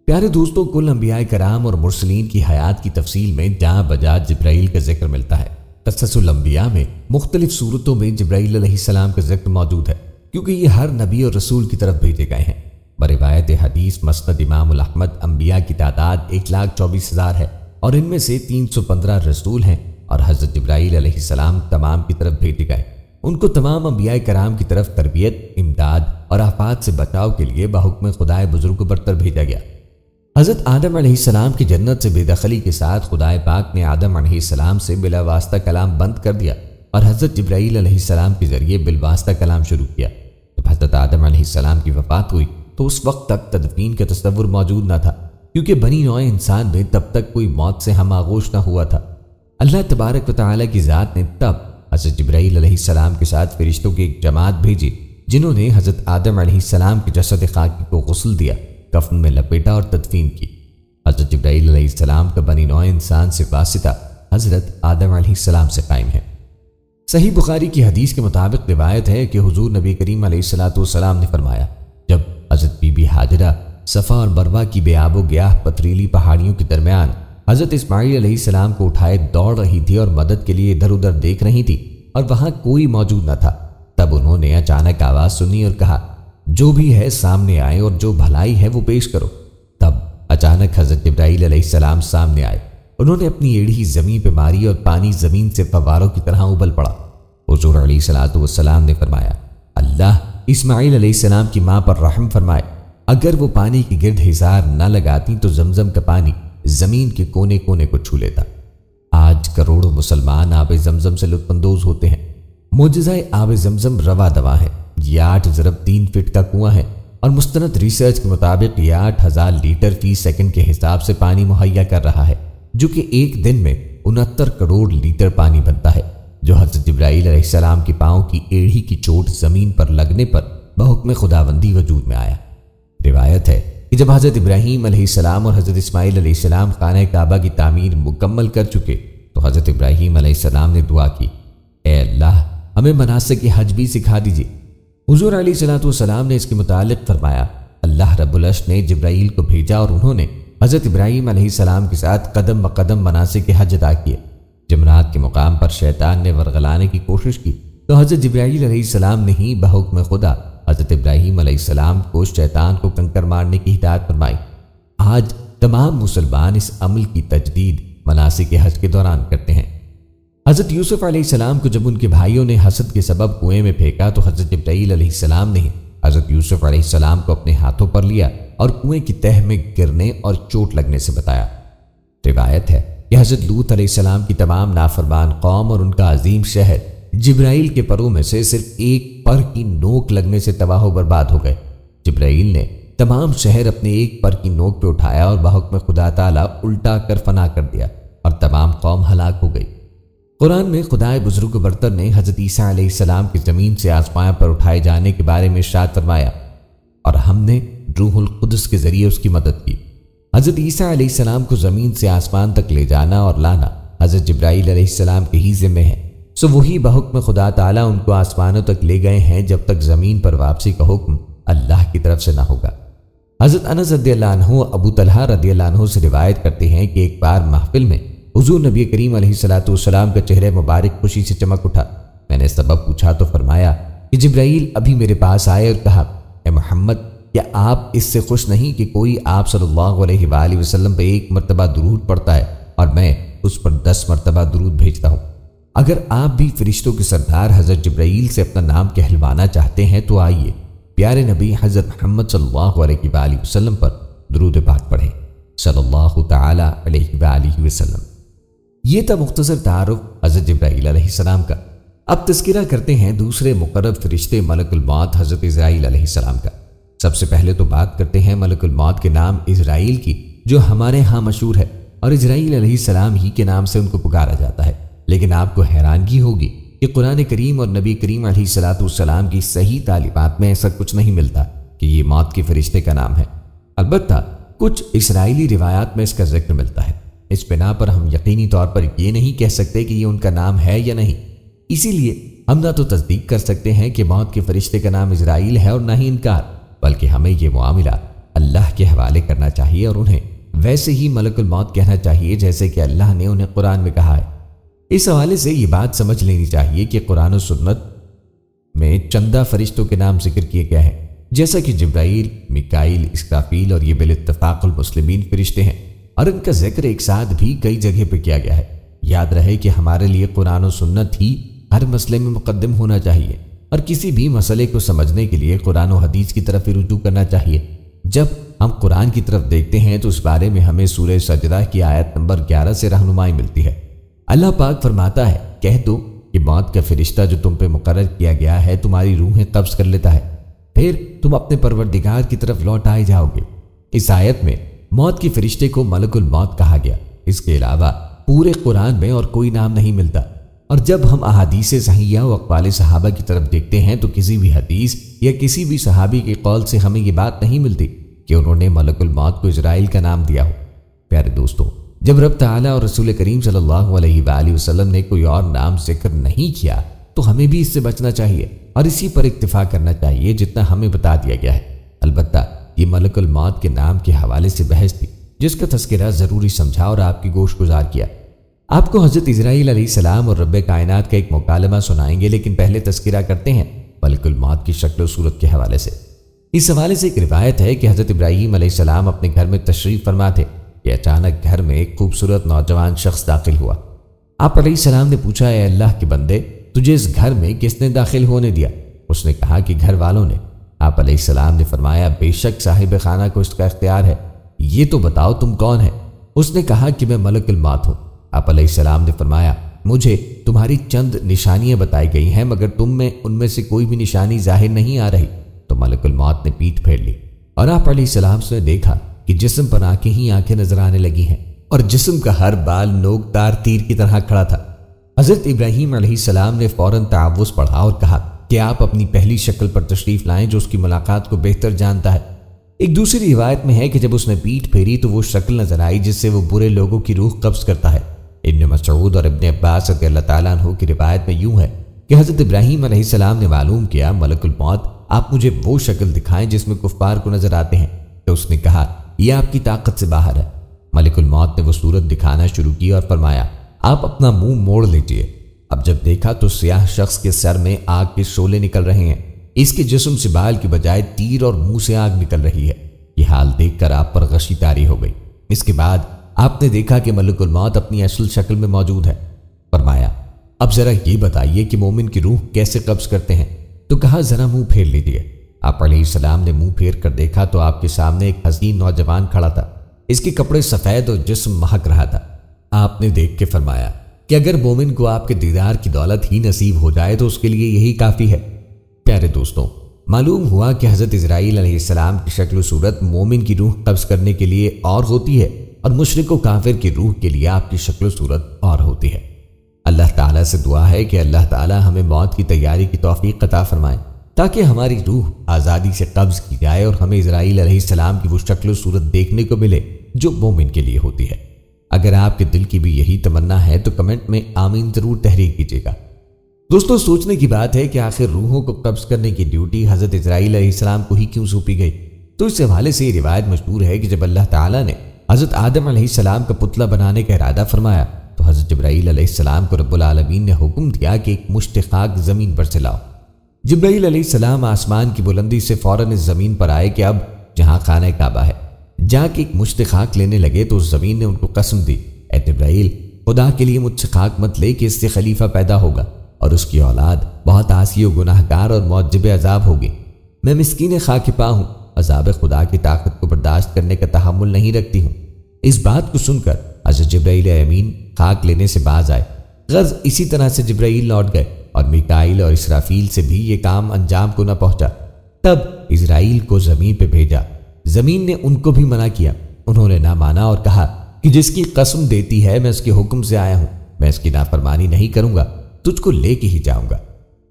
پیارے دوستوں، کل انبیاء کرام اور مرسلین کی حیات کی تفصیل میں جہاں بجا جبرائیل کا ذکر ملتا ہے، قصص الانبیاء میں مختلف صورتوں میں جبرائیل علیہ السلام کا ذکر موجود ہے، کیونکہ یہ ہر نبی اور رسول کی طرف بھیجے گئے ہیں۔ بروایت حدیث مسند امام احمد انبیاء کی تعداد 1,24,000 ہے، اور ان میں سے 315 رسول ہیں، اور حضرت جبرائیل علیہ السلام تمام کی طرف بھیجے گئے۔ ان کو تمام انبیاء کرام کی طرف تربیت، امداد اور آفات سے بچاؤ کے لیے بحکم خدائے بزرگ برتر بھیجا گیا۔ حضرت آدم علیہ السلام کی جنت سے بے دخلی کے ساتھ خدائے پاک نے آدم علیہ السلام سے بلا واسطہ کلام بند کر دیا، اور حضرت جبرائیل علیہ السلام کے ذریعے بالواسطہ کلام شروع کیا۔ جب حضرت آدم علیہ السلام کی وفات ہوئی تو اس وقت تک تدفین کا تصور موجود نہ تھا، کیونکہ بنی نوع انسان میں تب تک کوئی موت سے ہم آغوش نہ ہوا تھا۔ اللہ تبارک و تعالیٰ کی ذات نے تب حضرت جبرائیل علیہ السلام کے ساتھ فرشتوں کی ایک جماعت بھیجی، جنہوں نے حضرت آدم علیہ السلام کے جسد خاکی کو غسل دیا، کفن میں لپیٹا اور تدفین کی۔ حضرت جبرائیل علیہ السلام کا بنی نوع انسان سے واسطہ حضرت آدم علیہ السلام سے قائم ہے۔ صحیح بخاری کی حدیث کے مطابق روایت ہے کہ حضور نبی کریم علیہ الصلوۃ والسلام نے فرمایا، جب حضرت بی بی ہاجرہ صفا اور مروہ کی بے آب و گیاہ پتریلی پہاڑیوں کے درمیان حضرت اسماعیل علیہ السلام کو اٹھائے دوڑ رہی تھی اور مدد کے لیے ادھر ادھر دیکھ رہی تھی، اور وہاں کوئی موجود نہ تھا، تب انہوں نے اچانک آواز سنی اور کہا جو بھی ہے سامنے آئے اور جو بھلائی ہے وہ پیش کرو۔ تب اچانک حضرت جبرائیل علیہ السلام سامنے آئے، انہوں نے اپنی ایڑی زمین پہ ماری اور پانی زمین سے فواروں کی طرح ابل پڑا۔ حضور علیہ الصلوۃ والسلام نے فرمایا اللہ اسماعیل علیہ السلام کی ماں پر رحم فرمائے، اگر وہ پانی کی گرد حصار نہ لگاتی تو زمزم کا پانی زمین کے کونے کونے کو چھو لیتا۔ آج کروڑوں مسلمان آب زمزم سے لطف اندوز ہوتے ہیں۔ معجزہ آب زمزم روا دوا ہے۔ یہ 8 ضرب 3 فٹ کا کنواں ہے، اور مستند ریسرچ کے مطابق یہ 8,000 لیٹر فی سیکنڈ کے حساب سے پانی مہیا کر رہا ہے، جو کہ ایک دن میں 69 کروڑ لیٹر پانی بنتا ہے، جو حضرت جبرائیل علیہ السلام کی پاؤں کی ایڑی کی چوٹ زمین پر لگنے پر بحکم خداوندی وجود میں آیا۔ روایت ہے کہ جب حضرت ابراہیم علیہ السلام اور حضرت اسماعیل علیہ السلام خانہ کعبہ کی تعمیر مکمل کر چکے تو حضرت ابراہیم علیہ السلام نے دعا کی، اے اللہ ہمیں مناسک حج بھی سکھا دیجیے۔ حضور علیہ الصلوۃ والسلام نے اس کے متعلق فرمایا، اللہ رب العرش نے جبرائیل کو بھیجا اور انہوں نے حضرت ابراہیم علیہ السلام کے ساتھ قدم بقدم مناسک حج ادا کیے۔ جمرات کے مقام پر شیطان نے ورغلانے کی کوشش کی تو حضرت جبرائیل علیہ السلام نے ہی بحکم خدا حضرت ابراہیم علیہ السلام کو شیطان کو کنکر مارنے کی ہدایت فرمائی۔ آج تمام مسلمان اس عمل کی تجدید مناسک حج کے دوران کرتے ہیں۔ حضرت یوسف علیہ السلام کو جب ان کے بھائیوں نے حسد کے سبب کنویں میں پھینکا تو حضرت جبرائیل علیہ السلام نے حضرت یوسف علیہ السلام کو اپنے ہاتھوں پر لیا اور کنویں کی تہ میں گرنے اور چوٹ لگنے سے بتایا۔ روایت ہے کہ حضرت لوط علیہ السلام کی تمام نافرمان قوم اور ان کا عظیم شہر جبرائیل کے پروں میں سے صرف ایک پر کی نوک لگنے سے تباہ و برباد ہو گئے۔ جبرائیل نے تمام شہر اپنے ایک پر کی نوک پہ اٹھایا اور بحکم خدا تعالیٰ الٹا کر فنا کر دیا اور تمام قوم ہلاک ہو گئی۔ قرآن میں خدائے بزرگ و برتر نے حضرت عیسیٰ علیہ السلام کی زمین سے آسمان پر اٹھائے جانے کے بارے میں ارشاد فرمایا، اور ہم نے روح القدس کے ذریعے اس کی مدد کی۔ حضرت عیسیٰ علیہ السلام کو زمین سے آسمان تک لے جانا اور لانا حضرت جبرائیل علیہ السلام کے ہی ذمہ ہے، سو وہی بحکم خدا تعالیٰ ان کو آسمانوں تک لے گئے ہیں جب تک زمین پر واپسی کا حکم اللہ کی طرف سے نہ ہوگا۔ حضرت انس رضی اللہ عنہ ابو طلحہ رضی اللہ عنہ سے روایت کرتے ہیں کہ ایک بار محفل میں حضور نبی کریم علیہ السلام کا چہرہ مبارک خوشی سے چمک اٹھا۔ میں نے سبب پوچھا تو فرمایا کہ جبرائیل ابھی میرے پاس آئے اور کہا، اے محمد، کیا آپ اس سے خوش نہیں کہ کوئی آپ صلی اللہ علیہ وآلہ وسلم پہ ایک مرتبہ درود پڑھتا ہے اور میں اس پر 10 مرتبہ درود بھیجتا ہوں؟ اگر آپ بھی فرشتوں کے سردار حضرت جبرائیل سے اپنا نام کہلوانا چاہتے ہیں تو آئیے پیارے نبی حضرت محمد صلی اللہ علیہ وآلہ وسلم پر درود پاک پڑھیں صلی اللہ تعالی علیہ وآلہ وسلم۔ یہ تھا مختصر تعارف حضرت جبرائیل علیہ السلام کا۔ اب تذکرہ کرتے ہیں دوسرے مقرب فرشتے ملک الموت حضرت اسرائیل علیہ السلام کا۔ سب سے پہلے تو بات کرتے ہیں ملک الموت کے نام اسرائیل کی، جو ہمارے ہاں مشہور ہے، اور اسرائیل علیہ السلام ہی کے نام سے ان کو پکارا جاتا ہے۔ لیکن آپ کو حیرانگی ہوگی کہ قرآن کریم اور نبی کریم علیہ السلام کی صحیح تعلیمات میں ایسا کچھ نہیں ملتا کہ یہ موت کے فرشتے کا نام ہے۔ البتہ کچھ اسرائیلی روایات میں اس کا ذکر ملتا ہے۔ اس بنا پر ہم یقینی طور پر یہ نہیں کہہ سکتے کہ یہ ان کا نام ہے یا نہیں، اسی لیے ہم نہ تو تصدیق کر سکتے ہیں کہ موت کے فرشتے کا نام اسرائیل ہے اور نہ ہی انکار، بلکہ ہمیں یہ معاملہ اللہ کے حوالے کرنا چاہیے اور انہیں ویسے ہی ملک الموت کہنا چاہیے جیسے کہ اللہ نے انہیں قرآن میں کہا ہے۔ اس حوالے سے یہ بات سمجھ لینی چاہیے کہ قرآن و سنت میں چندہ فرشتوں کے نام ذکر کیے گئے ہیں، جیسا کہ جبرائیل، میکائیل، اسرافیل اور یہ بالاتفاق المسلمین فرشتے ہیں، اور ان کا ذکر ایک ساتھ بھی کئی جگہ پہ کیا گیا ہے۔ یاد رہے کہ ہمارے لیے قرآن و سنت ہی ہر مسئلے میں مقدم ہونا چاہیے، اور کسی بھی مسئلے کو سمجھنے کے لیے قرآن و حدیث کی طرف رجوع کرنا چاہیے۔ جب ہم قرآن کی طرف دیکھتے ہیں تو اس بارے میں ہمیں سورہ سجدہ کی آیت نمبر 11 سے رہنمائی ملتی ہے۔ اللہ پاک فرماتا ہے، کہہ دو کہ موت کا فرشتہ جو تم پہ مقرر کیا گیا ہے تمہاری روحیں قبض کر لیتا ہے، پھر تم اپنے پروردگار کی طرف لوٹ آئے جاؤ گے۔ اس آیت میں موت کے فرشتے کو ملک الموت کہا گیا۔ اس کے علاوہ پورے قرآن میں اور کوئی نام نہیں ملتا، اور جب ہم احادیث صحیحہ و اقوال صحابہ کی طرف دیکھتے ہیں تو کسی بھی حدیث یا کسی بھی صحابی کے قول سے ہمیں یہ بات نہیں ملتی کہ انہوں نے ملک الموت کو اسرائیل کا نام دیا ہو۔ پیارے دوستو، جب رب تعالیٰ اور رسول کریم صلی اللہ علیہ وآلہ وسلم نے کوئی اور نام ذکر نہیں کیا تو ہمیں بھی اس سے بچنا چاہیے اور اسی پر اکتفا کرنا چاہیے جتنا ہمیں بتا دیا گیا ہے۔ البتہ یہ ملک الموت کے نام کے حوالے سے بحث تھی جس کا تذکرہ ضروری سمجھا اور آپ کی گوش گزار کیا۔ آپ کو حضرت اسرائیل علیہ السلام اور رب کائنات کا ایک مکالمہ سنائیں گے، لیکن پہلے تذکرہ کرتے ہیں ملک الموت کی شکل و صورت کے حوالے سے۔ اس حوالے سے ایک روایت ہے کہ حضرت ابراہیم علیہ السلام اپنے گھر میں تشریف فرما تھے کہ اچانک گھر میں ایک خوبصورت نوجوان شخص داخل ہوا۔ آپ علیہ السلام نے پوچھا، اے اللہ کے بندے، تجھے اس گھر میں کس نے داخل ہونے دیا؟ اس نے کہا کہ گھر والوں نے۔ آپ علیہ السلام نے فرمایا، بے شک صاحب خانہ کو اس کا اختیار ہے، یہ تو بتاؤ تم کون ہے؟ اس نے کہا کہ میں ملک الموت ہوں۔ آپ علیہ السلام نے فرمایا، مجھے تمہاری چند نشانیاں بتائی گئی ہیں مگر تم میں ان میں سے کوئی بھی نشانی ظاہر نہیں آ رہی۔ تو ملک الموت نے پیٹھ پھیر لی اور آپ علیہ السلام سے دیکھا کہ جسم پر آنکھیں ہی آنکھیں نظر آنے لگی ہیں اور جسم کا ہر بال نوک دار تیر کی طرح کھڑا تھا۔ حضرت ابراہیم علیہ السلام نے فوراً تعوذ پڑھا اور کہا کہ آپ اپنی پہلی شکل پر تشریف لائیں جو اس کی ملاقات کو بہتر جانتا ہے۔ ایک دوسری روایت میں ہے کہ جب اس نے پیٹھ پھیری تو وہ شکل نظر آئی جس سے وہ برے لوگوں کی روح قبض کرتا ہے۔ ابن مسعود اور ابن عباس رضی اللہ تعالیٰ عنہ کی روایت میں یوں ہے کہ حضرت ابراہیم علیہ السلام نے معلوم کیا، ملک الموت، آپ مجھے وہ شکل دکھائیں جس میں کفار کو نظر آتے ہیں۔ تو اس نے کہا، یہ آپ کی طاقت سے باہر ہے۔ ملک الموت نے وہ صورت دکھانا شروع کی اور فرمایا، آپ اپنا منہ موڑ لیجئے۔ اب جب دیکھا تو سیاہ شخص کے سر میں آگ کے شعلے نکل رہے ہیں، اس کے جسم سے بال کی بجائے تیر اور منہ سے آگ نکل رہی ہے۔ یہ حال دیکھ کر آپ پر غشی طاری ہو گئی۔ اس کے بعد آپ نے دیکھا کہ ملک الموت اپنی اصل شکل میں موجود ہے۔ فرمایا، اب ذرا یہ بتائیے کہ مومن کی روح کیسے قبض کرتے ہیں؟ تو کہا، ذرا منہ پھیر لیجئے۔ آپ علیہ السلام نے منہ پھیر کر دیکھا تو آپ کے سامنے ایک حسین نوجوان کھڑا تھا۔ اس کے کپڑے سفید اور جسم مہک رہا تھا۔ آپ نے دیکھ کے فرمایا کہ اگر مومن کو آپ کے دیدار کی دولت ہی نصیب ہو جائے تو اس کے لیے یہی کافی ہے۔ پیارے دوستوں، معلوم ہوا کہ حضرت اسرائیل علیہ السلام کی شکل و صورت مومن کی روح قبض کرنے کے لیے اور ہوتی ہے اور مشرک و کافر کی روح کے لیے آپ کی شکل و صورت اور ہوتی ہے۔ اللہ تعالیٰ سے دعا ہے کہ اللہ تعالیٰ ہمیں موت کی تیاری کی توفیق عطا فرمائے تاکہ ہماری روح آزادی سے قبض کی جائے اور ہمیں اسرائیل علیہ السلام کی وہ شکل و صورت دیکھنے کو ملے جو مومن کے لیے ہوتی ہے۔ اگر آپ کے دل کی بھی یہی تمنا ہے تو کمنٹ میں آمین ضرور تحریر کیجیے گا۔ دوستوں، سوچنے کی بات ہے کہ آخر روحوں کو قبض کرنے کی ڈیوٹی حضرت اسرائیل علیہ السلام کو ہی کیوں سونپی گئی؟ تو اس حوالے سے یہ روایت مشہور ہے کہ جب اللہ تعالیٰ نے حضرت آدم علیہ السلام کا پتلا بنانے کا ارادہ فرمایا تو حضرت جبرائیل علیہ السلام کو رب العالمین نے حکم دیا کہ ایک مشت خاک زمین پر سے لاؤ۔ جبرائیل علیہ السلام آسمان کی بلندی سے فوراً اس زمین پر آئے کہ اب جہاں خانہ کعبہ ہے جا کے ایک مشت خاک لینے لگے تو اس زمین نے ان کو قسم دی، اے جبرائیل، خدا کے لیے مجھ سے خاک مت لے کہ اس سے خلیفہ پیدا ہوگا اور اس کی اولاد بہت عاصی و گناہ گار اور معجب عذاب ہوگی۔ میں مسکین خاک پا ہوں، عذاب خدا کی طاقت کو برداشت کرنے کا تحمل نہیں رکھتی ہوں۔ اس بات کو سن کر حضرت جبرائیل امین خاک لینے سے باز آئے۔ غرض اسی طرح سے جبرائیل لوٹ گئے اور میکائیل اور اسرافیل سے بھی یہ کام انجام کو نہ پہنچا۔ تب اسرائیل کو زمین پہ بھیجا۔ زمین نے ان کو بھی منع کیا، انہوں نے نہ مانا اور کہا کہ جس کی قسم دیتی ہے میں اس کے حکم سے آیا ہوں، میں اس کی نافرمانی نہیں کروں گا، تجھ کو لے کے ہی جاؤں گا۔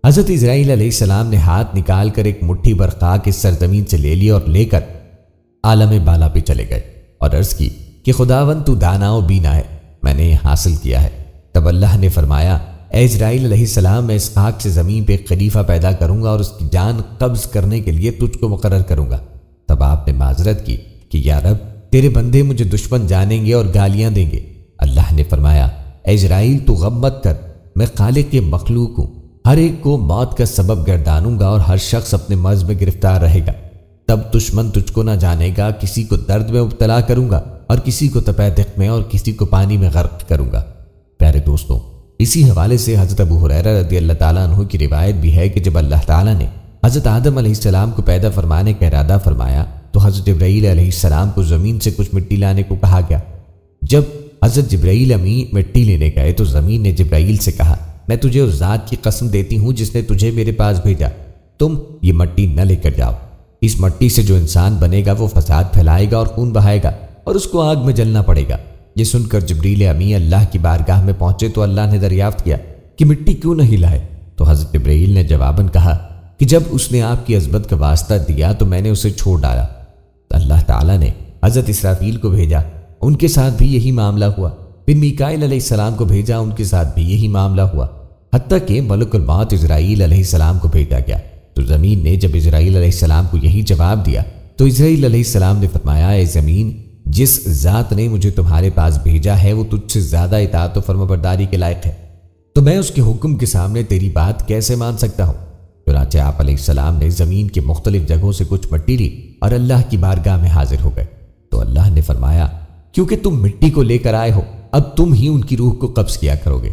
حضرت اسرائیل علیہ السلام نے ہاتھ نکال کر ایک مٹھی بھر خاک اس سرزمین سے لے لی اور لے کر عالم بالا پہ چلے گئے اور عرض کی کہ خداوند تو دانا و بینا ہے، میں نے یہ حاصل کیا ہے۔ تب اللہ نے فرمایا، اے اسرائیل علیہ السلام، میں اس خاک سے زمین پہ ایک خلیفہ پیدا کروں گا اور اس کی جان قبض کرنے کے لیے تجھ کو مقرر کروں گا۔ تب آپ نے معذرت کی کہ یا رب، تیرے بندے مجھے دشمن جانیں گے اور گالیاں دیں گے۔ اللہ نے فرمایا، اے اسرائیل، تو غم مت کر، میں خالق کے مخلوق ہوں، ہر ایک کو موت کا سبب گردانوں گا اور ہر شخص اپنے مرض میں گرفتار رہے گا۔ تب دشمن تجھ کو نہ جانے گا، کسی کو درد میں مبتلا کروں گا اور کسی کو تپیدق میں اور کسی کو پانی میں غرق کروں گا۔ پیارے دوستوں، اسی حوالے سے حضرت ابو ہریرہ رضی اللہ تعالیٰ عنہ کی روایت بھی ہے کہ جب اللہ تعالیٰ نے حضرت آدم علیہ السلام کو پیدا فرمانے کا ارادہ فرمایا تو حضرت جبرائیل علیہ السلام کو زمین سے کچھ مٹی لانے کو کہا گیا۔ جب حضرت جبرائیل امین مٹی لینے گئے تو زمین نے جبرائیل سے کہا، میں تجھے اس ذات کی قسم دیتی ہوں جس نے تجھے میرے پاس بھیجا، تم یہ مٹی نہ لے کر جاؤ۔ اس مٹی سے جو انسان بنے گا وہ فساد پھیلائے گا اور خون بہائے گا اور اس کو آگ میں جلنا پڑے گا۔ یہ سن کر جبریل امی اللہ کی بارگاہ میں پہنچے تو اللہ نے دریافت کیا کہ مٹی کیوں نہیں لائے؟ تو حضرت جبرائیل نے جواباً کہا کہ جب اس نے آپ کی عظمت کا واسطہ دیا تو میں نے اسے چھوڑ ڈالا۔ تو اللہ تعالیٰ نے حضرت اسرافیل کو بھیجا، ان کے ساتھ بھی یہی معاملہ ہوا۔ پھر میکائیل علیہ السلام کو بھیجا، ان کے ساتھ بھی یہی معاملہ ہوا، حتیٰ کہ ملک الموت اسرائیل علیہ السلام کو بھیجا گیا۔ تو زمین نے جب اسرائیل علیہ السلام کو یہی جواب دیا تو اسرائیل علیہ السلام نے فرمایا، اے زمین، جس ذات نے مجھے تمہارے پاس بھیجا ہے وہ تجھ سے زیادہ اطاعت و فرمانبرداری کے لائق ہے، تو میں اس کے حکم کے سامنے تیری بات کیسے مان سکتا ہوں؟ چنانچہ آپ علیہ السلام نے زمین کے مختلف جگہوں سے کچھ مٹی لی اور اللہ کی بارگاہ میں حاضر ہو گئے۔ تو اللہ نے فرمایا، کیونکہ تم مٹی کو لے کر آئے ہو اب تم ہی ان کی روح کو قبض کیا کرو گے۔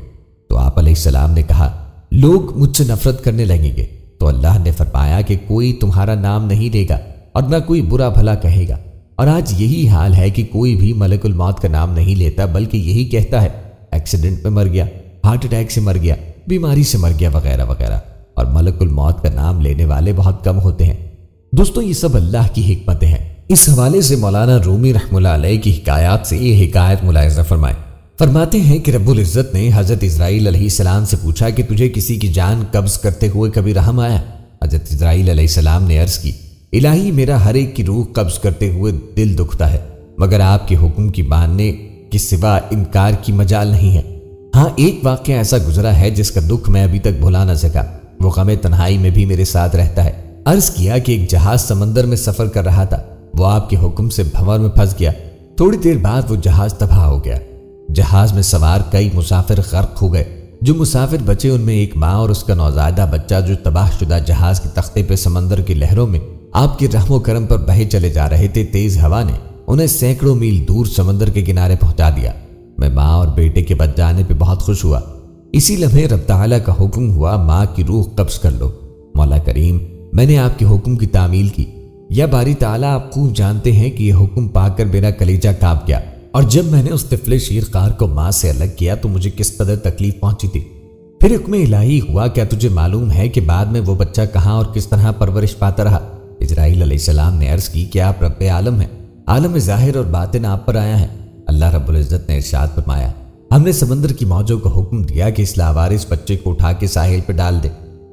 تو آپ علیہ السلام نے کہا، لوگ مجھ سے نفرت کرنے لگیں گے۔ تو اللہ نے فرمایا کہ کوئی تمہارا نام نہیں لے گا اور نہ کوئی برا بھلا کہے گا، اور آج یہی حال ہے کہ کوئی بھی ملک الموت کا نام نہیں لیتا بلکہ یہی کہتا ہے ایکسیڈنٹ میں مر گیا، ہارٹ اٹیک سے مر گیا، بیماری سے مر گیا وغیرہ وغیرہ، اور ملک الموت کا نام لینے والے بہت کم ہوتے ہیں۔ دوستوں، یہ سب اللہ کی حکمتیں ہیں۔ اس حوالے سے مولانا رومی رحمہ اللہ علیہ کی حکایات سے یہ حکایت ملاحظہ فرمائیں۔ فرماتے ہیں کہ رب العزت نے حضرت اسرائیل علیہ السلام سے پوچھا کہ تجھے کسی کی جان قبض کرتے ہوئے کبھی رحم آیا؟ حضرت اسرائیل علیہ السلام نے عرض کی، الہی، میرا ہر ایک کی روح قبض کرتے ہوئے دل دکھتا ہے، مگر آپ کے حکم کی ماننے کے سوا انکار کی مجال نہیں ہے۔ ہاں، ایک واقعہ ایسا گزرا ہے جس کا دکھ میں ابھی تک بھلا نہ سکا، وہ غم تنہائی میں بھی میرے ساتھ رہتا ہے۔ عرض کیا کہ ایک جہاز سمندر میں سفر کر رہا تھا، وہ آپ کے حکم سے بھنور میں پھنس گیا۔ تھوڑی دیر بعد وہ جہاز تباہ ہو گیا۔ جہاز میں سوار کئی مسافر غرق ہو گئے۔ جو مسافر بچے ان میں ایک ماں اور اس کا نوزائیدہ بچہ جو تباہ شدہ جہاز کے تختے پہ سمندر کی لہروں میں آپ کے رحم و کرم پر بہے چلے جا رہے تھے۔ تیز ہوا نے انہیں سینکڑوں میل دور سمندر کے کنارے پہنچا دیا۔ میں ماں اور بیٹے کے بچ جانے پہ بہت خوش ہوا۔ اسی لمحے رب تعالیٰ کا حکم ہوا، ماں کی روح قبض کر لو۔ مولا کریم، میں نے آپ کے حکم کی تعمیل کی، یا باری تعالیٰ آپ خوب جانتے ہیں کہ یہ حکم پا کر میرا کلیجہ کانپ گیا، اور جب میں نے اس طفل شیرخوار کو ماں سے الگ کیا تو مجھے کس قدر تکلیف پہنچی تھی۔ پھر حکم الہی ہوا، کیا تجھے معلوم ہے کہ بعد میں وہ بچہ کہاں اور کس طرح پرورش پاتا رہا؟ اسرائیل علیہ السلام نے عرض کی کہ آپ رب عالم ہیں، عالم ظاہر اور باطن آپ پر آیا ہے۔ اللہ رب العزت نے ارشاد فرمایا، ہم نے سمندر کی موجوں کو حکم دیا کہ اس لاوارث بچے کو اٹھا کے ساحل پہ ڈال دے۔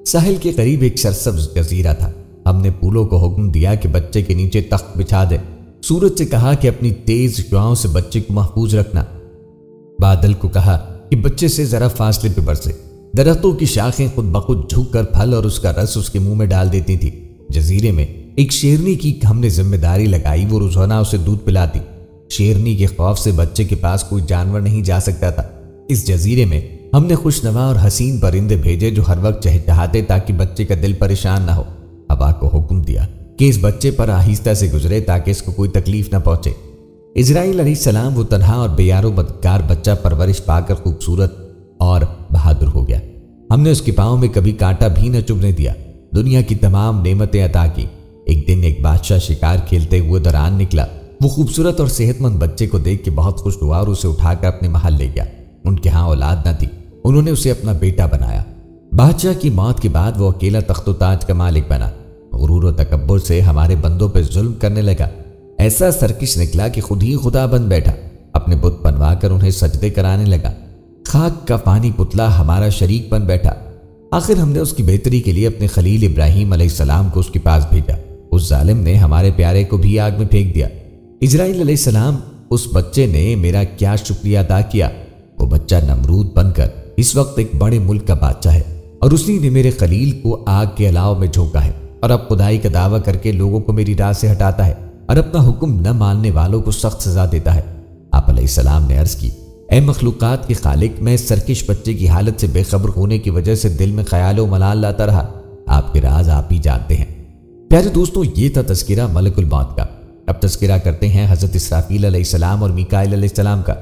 ساحل کے قریب ایک سرسبز جزیرہ تھا۔ ہم نے پھولوں کو حکم دیا کہ بچے کے نیچے تخت بچھا دے، سورج سے کہا کہ اپنی تیز شعاؤں سے بچے کو محفوظ رکھنا، بادل کو کہا کہ بچے سے ذرا فاصلے پہ برسے، درختوں کی شاخیں خود بخود جھک کر پھل اور اس کا رس اس کے منہ میں ڈال دیتی تھی۔ جزیرے میں ایک شیرنی کی ہم نے ذمہ داری لگائی، وہ روزانہ اسے دودھ پلاتی۔ شیرنی کے خوف سے بچے کے پاس کوئی جانور نہیں جا سکتا تھا۔ اس جزیرے میں ہم نے خوشنما اور حسین پرندے بھیجے جو ہر وقت چہچہاتے تاکہ بچے کا دل پریشان نہ ہو۔ ہوا کو حکم دیا کہ اس بچے پر آہستہ سے گزرے تاکہ اس کو کوئی تکلیف نہ پہنچے۔ اسرائیل علیہ السلام وہ تنہا اور بے یار و مددگار بچہ پرورش پا کر خوبصورت اور بہادر ہو گیا۔ ہم نے اس کے پاؤں میں کبھی کانٹا بھی نہ چبھنے دیا، دنیا کی تمام نعمتیں عطا کی۔ ایک دن ایک بادشاہ شکار کھیلتے ہوئے دران نکلا، وہ خوبصورت اور صحت مند بچے کو دیکھ کے بہت خوش ہوا اور اسے اٹھا کر اپنے محل لے گیا۔ ان کے ہاں اولاد نہ تھی، انہوں نے اسے اپنا بیٹا بنایا۔ بادشاہ کی موت کے بعد وہ اکیلا تخت و تاج کا مالک بنا، غرور و تکبر سے ہمارے بندوں پہ ظلم کرنے لگا، ایسا سرکش نکلا کہ خود ہی خدا بن بیٹھا، اپنے بت بنوا کر انہیں سجدے کرانے لگا، خاک کا فانی پتلا ہمارا شریک بن بیٹھا۔ آخر ہم نے اس کی بہتری کے لیے اپنے خلیل ابراہیم علیہ السلام کو اس کے پاس بھیجا، اس ظالم نے ہمارے پیارے کو بھی آگ میں پھینک دیا۔ اسرائیل علیہ السلام، اس بچے نے میرا کیا شکریہ ادا کیا؟ وہ بچہ نمرود بن کر اس وقت ایک بڑے ملک کا بادشاہ ہے، اور اسی نے میرے خلیل کو آگ کے الاؤ میں جھونکا ہے، اور اب خدائی کا دعویٰ کر کے لوگوں کو میری راہ سے ہٹاتا ہے اور اپنا حکم نہ ماننے والوں کو سخت سزا دیتا ہے۔ آپ علیہ السلام نے عرض کی، اے مخلوقات کے خالق، میں سرکش بچے کی حالت سے بے خبر ہونے کی وجہ سے دل میں خیال و ملال لاتا رہا، آپ کے راز آپ ہی جانتے ہیں۔ پیارے دوستوں، یہ تھا تذکرہ ملک الموت کا۔ اب تذکرہ کرتے ہیں حضرت اسرافیل علیہ السلام اور میکائیل علیہ السلام کا۔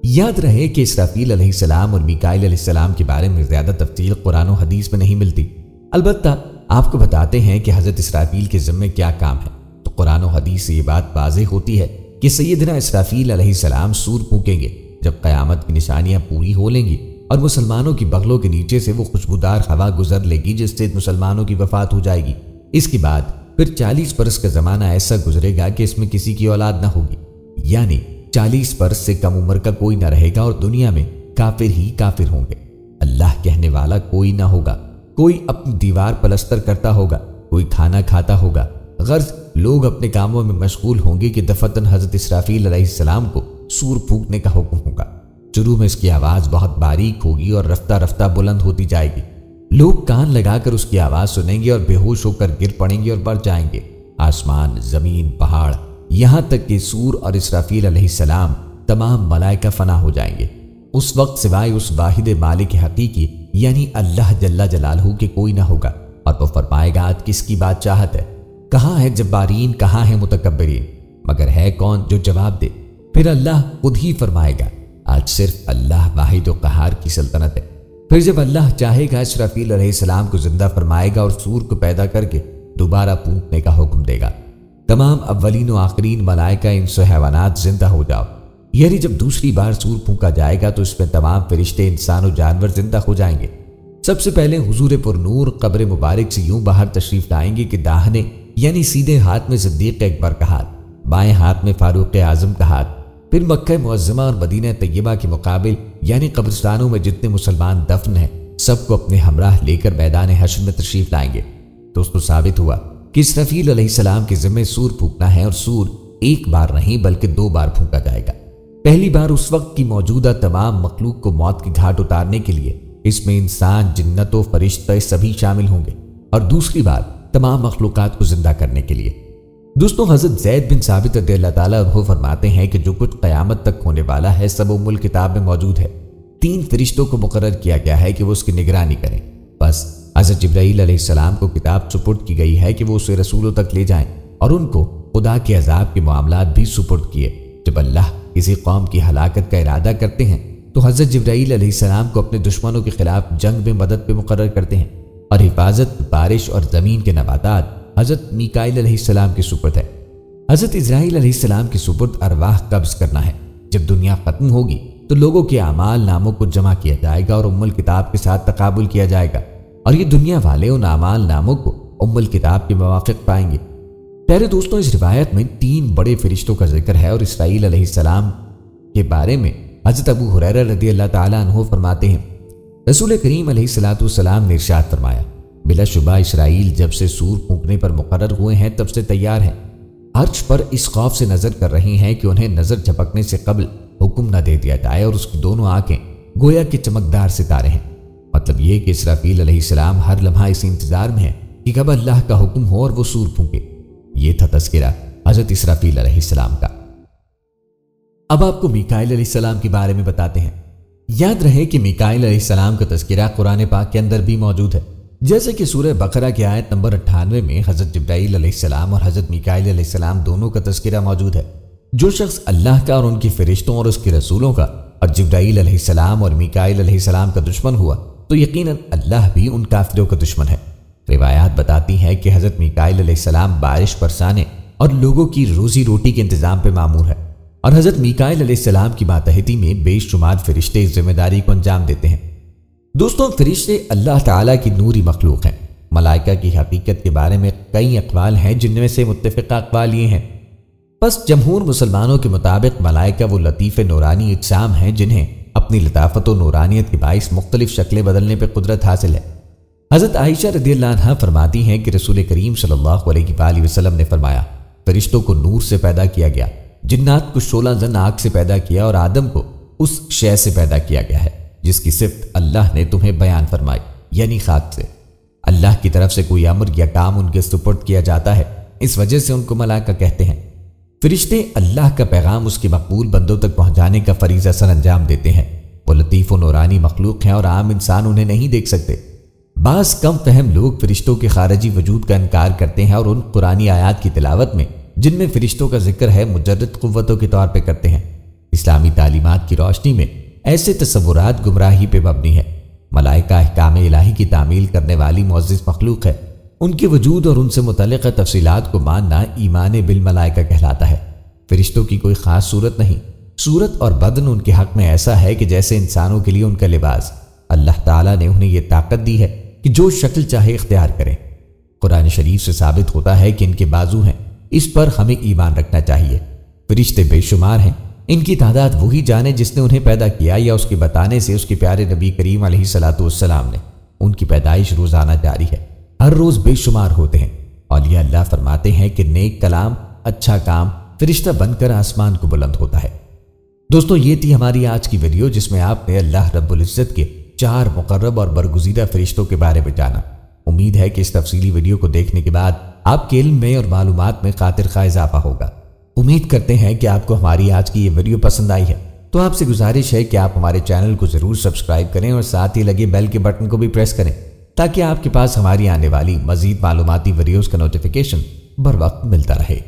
یاد رہے کہ اسرافیل علیہ السلام اور میکائیل علیہ السلام کے بارے میں زیادہ تفصیل قرآن و حدیث میں نہیں ملتی، البتہ آپ کو بتاتے ہیں کہ حضرت اسرافیل کے ذمہ کیا کام ہے۔ تو قرآن و حدیث سے یہ بات واضح ہوتی ہے کہ سیدنا اسرافیل علیہ السلام سور پھونکیں گے جب قیامت کی نشانیاں پوری ہو لیں گی، اور مسلمانوں کی بغلوں کے نیچے سے وہ خوشبودار ہوا گزر لے گی جس سے مسلمانوں کی وفات ہو جائے گی۔ اس کے بعد پھر 40 برس کا زمانہ ایسا گزرے گا کہ اس میں کسی کی اولاد نہ ہوگی، یعنی 40 برس سے کم عمر کا کوئی نہ رہے گا، اور دنیا میں کافر ہی کافر ہوں گے۔ اللہ کہنے والا کوئی نہ ہوگا، کوئی اپنی دیوار پلستر کرتا ہوگا، کوئی کھانا کھاتا ہوگا، غرض لوگ اپنے کاموں میں مشغول ہوں گے کہ دفتن حضرت اسرافیل علیہ السلام کو سور پھونکنے کا حکم ہوگا۔ شروع میں اس کی آواز بہت باریک ہوگی اور رفتہ رفتہ بلند ہوتی جائے گی، لوگ کان لگا کر اس کی آواز سنیں گے اور بے ہوش ہو کر گر پڑیں گے اور بڑھ جائیں گے۔ آسمان، زمین، پہاڑ، یہاں تک کہ سور اور اسرافیل علیہ السلام تمام ملائکہ فنا ہو جائیں گے۔ اس وقت سوائے اس واحد مالک حقیقی یعنی اللہ جل جلالہ کے کوئی نہ ہوگا، اور وہ فرمائے گا آج کس کی بادشاہت ہے؟ کہاں ہے جبارین، کہاں ہے متکبرین؟ مگر ہے کون جو جواب دے؟ پھر اللہ خود ہی فرمائے گا آج صرف اللہ واحد و قہار کی سلطنت ہے۔ پھر جب اللہ چاہے گا اسرافیل علیہ السلام کو زندہ فرمائے گا اور سور کو پیدا کر کے دوبارہ پھونکنے کا حکم دے گا۔ تمام اولین و آخرین ملائکہ، انس و حیوانات زندہ ہو جاؤ، یعنی جب دوسری بار سور پھونکا جائے گا تو اس میں تمام فرشتے، انسان و جانور زندہ ہو جائیں گے۔ سب سے پہلے حضور پر نور قبر مبارک سے یوں باہر تشریف لائیں گے کہ داہنے یعنی سیدھے ہاتھ میں صدیق اکبر کا ہاتھ، بائیں ہاتھ میں فاروق اعظم کا ہاتھ۔ پھر مکہ معظمہ اور مدینہ طیبہ کے مقابل یعنی قبرستانوں میں جتنے مسلمان دفن ہیں سب کو اپنے ہمراہ لے کر میدان حشر میں تشریف لائیں گے۔ دوستو، ثابت ہوا کہ اسرافیل علیہ السلام کے ذمہ سور پھونکنا ہے، اور سور ایک بار نہیں بلکہ 2 بار پھونکا جائے گا۔ پہلی بار اس وقت کی موجودہ تمام مخلوق کو موت کی گھاٹ اتارنے کے لیے، اس میں انسان، جنت و فرشتے سبھی شامل ہوں گے، اور دوسری بار تمام مخلوقات کو زندہ کرنے کے لیے۔ دوستوں، حضرت زید بن ثابت رضی اللہ تعالیٰ عنہ فرماتے ہیں کہ جو کچھ قیامت تک ہونے والا ہے سب ام الکتاب میں موجود ہے۔ 3 فرشتوں کو مقرر کیا گیا ہے کہ وہ اس کی نگرانی کریں، بس حضرت جبرائیل علیہ السلام کو کتاب سپرد کی گئی ہے کہ وہ اسے رسولوں تک لے جائیں اور ان کو خدا کے عذاب کے معاملات بھی سپرد کیے۔ جب اللہ کسی قوم کی ہلاکت کا ارادہ کرتے ہیں تو حضرت جبرائیل علیہ السلام کو اپنے دشمنوں کے خلاف جنگ میں مدد پہ مقرر کرتے ہیں، اور حفاظت، بارش اور زمین کے نباتات حضرت میکائیل علیہ السلام کے سپرد ہے۔ حضرت اسرائیل علیہ السلام کے سپرد ارواح قبض کرنا ہے۔ جب دنیا ختم ہوگی تو لوگوں کے اعمال ناموں کو جمع کیا جائے گا اور الکتاب کے ساتھ تقابل کیا جائے گا، اور یہ دنیا والے ان اعمال ناموں کو الکتاب کے موافق پائیں گے۔ پیارے دوستوں، اس روایت میں 3 بڑے فرشتوں کا ذکر ہے، اور اسرائیل علیہ السلام کے بارے میں حضرت ابو ہریرہ رضی اللہ تعالیٰ عنہ فرماتے ہیں، رسول کریم علیہ السلام نے ارشاد فرمایا، بلا شبہ اسرائیل جب سے سور پھونکنے پر مقرر ہوئے ہیں تب سے تیار ہیں، عرش پر اس خوف سے نظر کر رہی ہیں کہ انہیں نظر جھپکنے سے قبل حکم نہ دے دیا جائے، اور اس کی دونوں آنکھیں گویا کہ چمکدار ستارے ہیں۔ مطلب یہ کہ اسرافیل علیہ السلام ہر لمحہ اس انتظار میں ہے کہ کب اللہ کا حکم ہو اور وہ سور پھونکے۔ یہ تھا تذکرہ حضرت اسرافیل علیہ السلام کا۔ اب آپ کو میکائیل علیہ السلام کے بارے میں بتاتے ہیں۔ یاد رہے کہ میکائیل علیہ السلام کا تذکرہ قرآن پاک کے اندر بھی موجود ہے، جیسے کہ سورہ بقرہ کی آیت نمبر 98 میں حضرت جبرائیل علیہ السلام اور حضرت میکائیل علیہ السلام دونوں کا تذکرہ موجود ہے۔ جو شخص اللہ کا اور ان کے فرشتوں اور اس کے رسولوں کا اور جبرائیل علیہ السلام اور میکائیل علیہ السلام کا دشمن ہوا تو یقیناً اللہ بھی ان کافروں کا دشمن ہے۔ روایات بتاتی ہیں کہ حضرت میکائیل علیہ السلام بارش برسانے اور لوگوں کی روزی روٹی کے انتظام پہ مامور ہے، اور حضرت میکائیل علیہ السلام کی ماتحتی میں بے شمار فرشتے اس ذمہ داری کو انجام دیتے ہیں۔ دوستوں، فرشتے اللہ تعالیٰ کی نوری مخلوق ہیں۔ ملائکہ کی حقیقت کے بارے میں کئی اقوال ہیں، جن میں سے متفقہ اقوال یہ ہیں۔ بس جمہور مسلمانوں کے مطابق ملائکہ وہ لطیف نورانی اجسام ہیں جنہیں اپنی لطافت و نورانیت کے باعث مختلف شکلیں بدلنے پہ قدرت حاصل ہے۔ حضرت عائشہ رضی اللہ عنہا فرماتی ہیں کہ رسول کریم صلی اللہ علیہ وآلہ وسلم نے فرمایا، فرشتوں کو نور سے پیدا کیا گیا، جنات کو 16 زن آگ سے پیدا کیا، اور آدم کو اس شے سے پیدا کیا گیا ہے جس کی صفت اللہ نے تمہیں بیان فرمائی، یعنی خاک سے۔ اللہ کی طرف سے کوئی امر یا کام ان کے سپرد کیا جاتا ہے، اس وجہ سے ان کو ملائکہ کہتے ہیں۔ فرشتے اللہ کا پیغام اس کے مقبول بندوں تک پہنچانے کا فریضہ سر انجام دیتے ہیں۔ وہ لطیف و نورانی مخلوق ہیں اور عام انسان انہیں نہیں دیکھ سکتے۔ بعض کم فہم لوگ فرشتوں کے خارجی وجود کا انکار کرتے ہیں اور ان قرآنی آیات کی تلاوت میں جن میں فرشتوں کا ذکر ہے مجرد قوتوں کے طور پہ کرتے ہیں۔ اسلامی تعلیمات کی روشنی میں ایسے تصورات گمراہی پہ مبنی ہے۔ ملائکہ احکام الہی کی تعمیل کرنے والی معزز مخلوق ہے۔ ان کے وجود اور ان سے متعلقہ تفصیلات کو ماننا ایمان بالملائکہ کہلاتا ہے۔ فرشتوں کی کوئی خاص صورت نہیں، صورت اور بدن ان کے حق میں ایسا ہے کہ جیسے انسانوں کے لیے ان کا لباس۔ اللہ تعالیٰ نے انہیں یہ طاقت دی ہے کہ جو شکل چاہے اختیار کریں۔ قرآن شریف سے ثابت ہوتا ہے کہ ان کے بازو ہیں، اس پر ہمیں ایمان رکھنا چاہیے۔ فرشتے بے شمار ہیں، ان کی تعداد وہی جانے جس نے انہیں پیدا کیا یا اس کے بتانے سے اس کے پیارے نبی کریم علیہ السلام نے۔ ان کی پیدائش روزانہ جاری ہے، ہر روز بے شمار ہوتے ہیں۔ اولیاء اللہ فرماتے ہیں کہ نیک کلام، اچھا کام فرشتہ بن کر آسمان کو بلند ہوتا ہے۔ دوستوں، یہ تھی ہماری آج کی ویڈیو جس میں آپ نے اللہ رب العزت کے 4 مقرب اور برگزیدہ فرشتوں کے بارے میں جانا۔ امید ہے کہ اس تفصیلی ویڈیو کو دیکھنے کے بعد آپ کے علم میں اور معلومات میں خاطر خواہ اضافہ ہوگا۔ امید کرتے ہیں کہ آپ کو ہماری آج کی یہ ویڈیو پسند آئی ہے، تو آپ سے گزارش ہے کہ آپ ہمارے چینل کو ضرور سبسکرائب کریں اور ساتھ ہی لگے بیل کے بٹن کو بھی پریس کریں تاکہ آپ کے پاس ہماری آنے والی مزید معلوماتی ویڈیوز کا نوٹیفیکیشن بر وقت ملتا رہے۔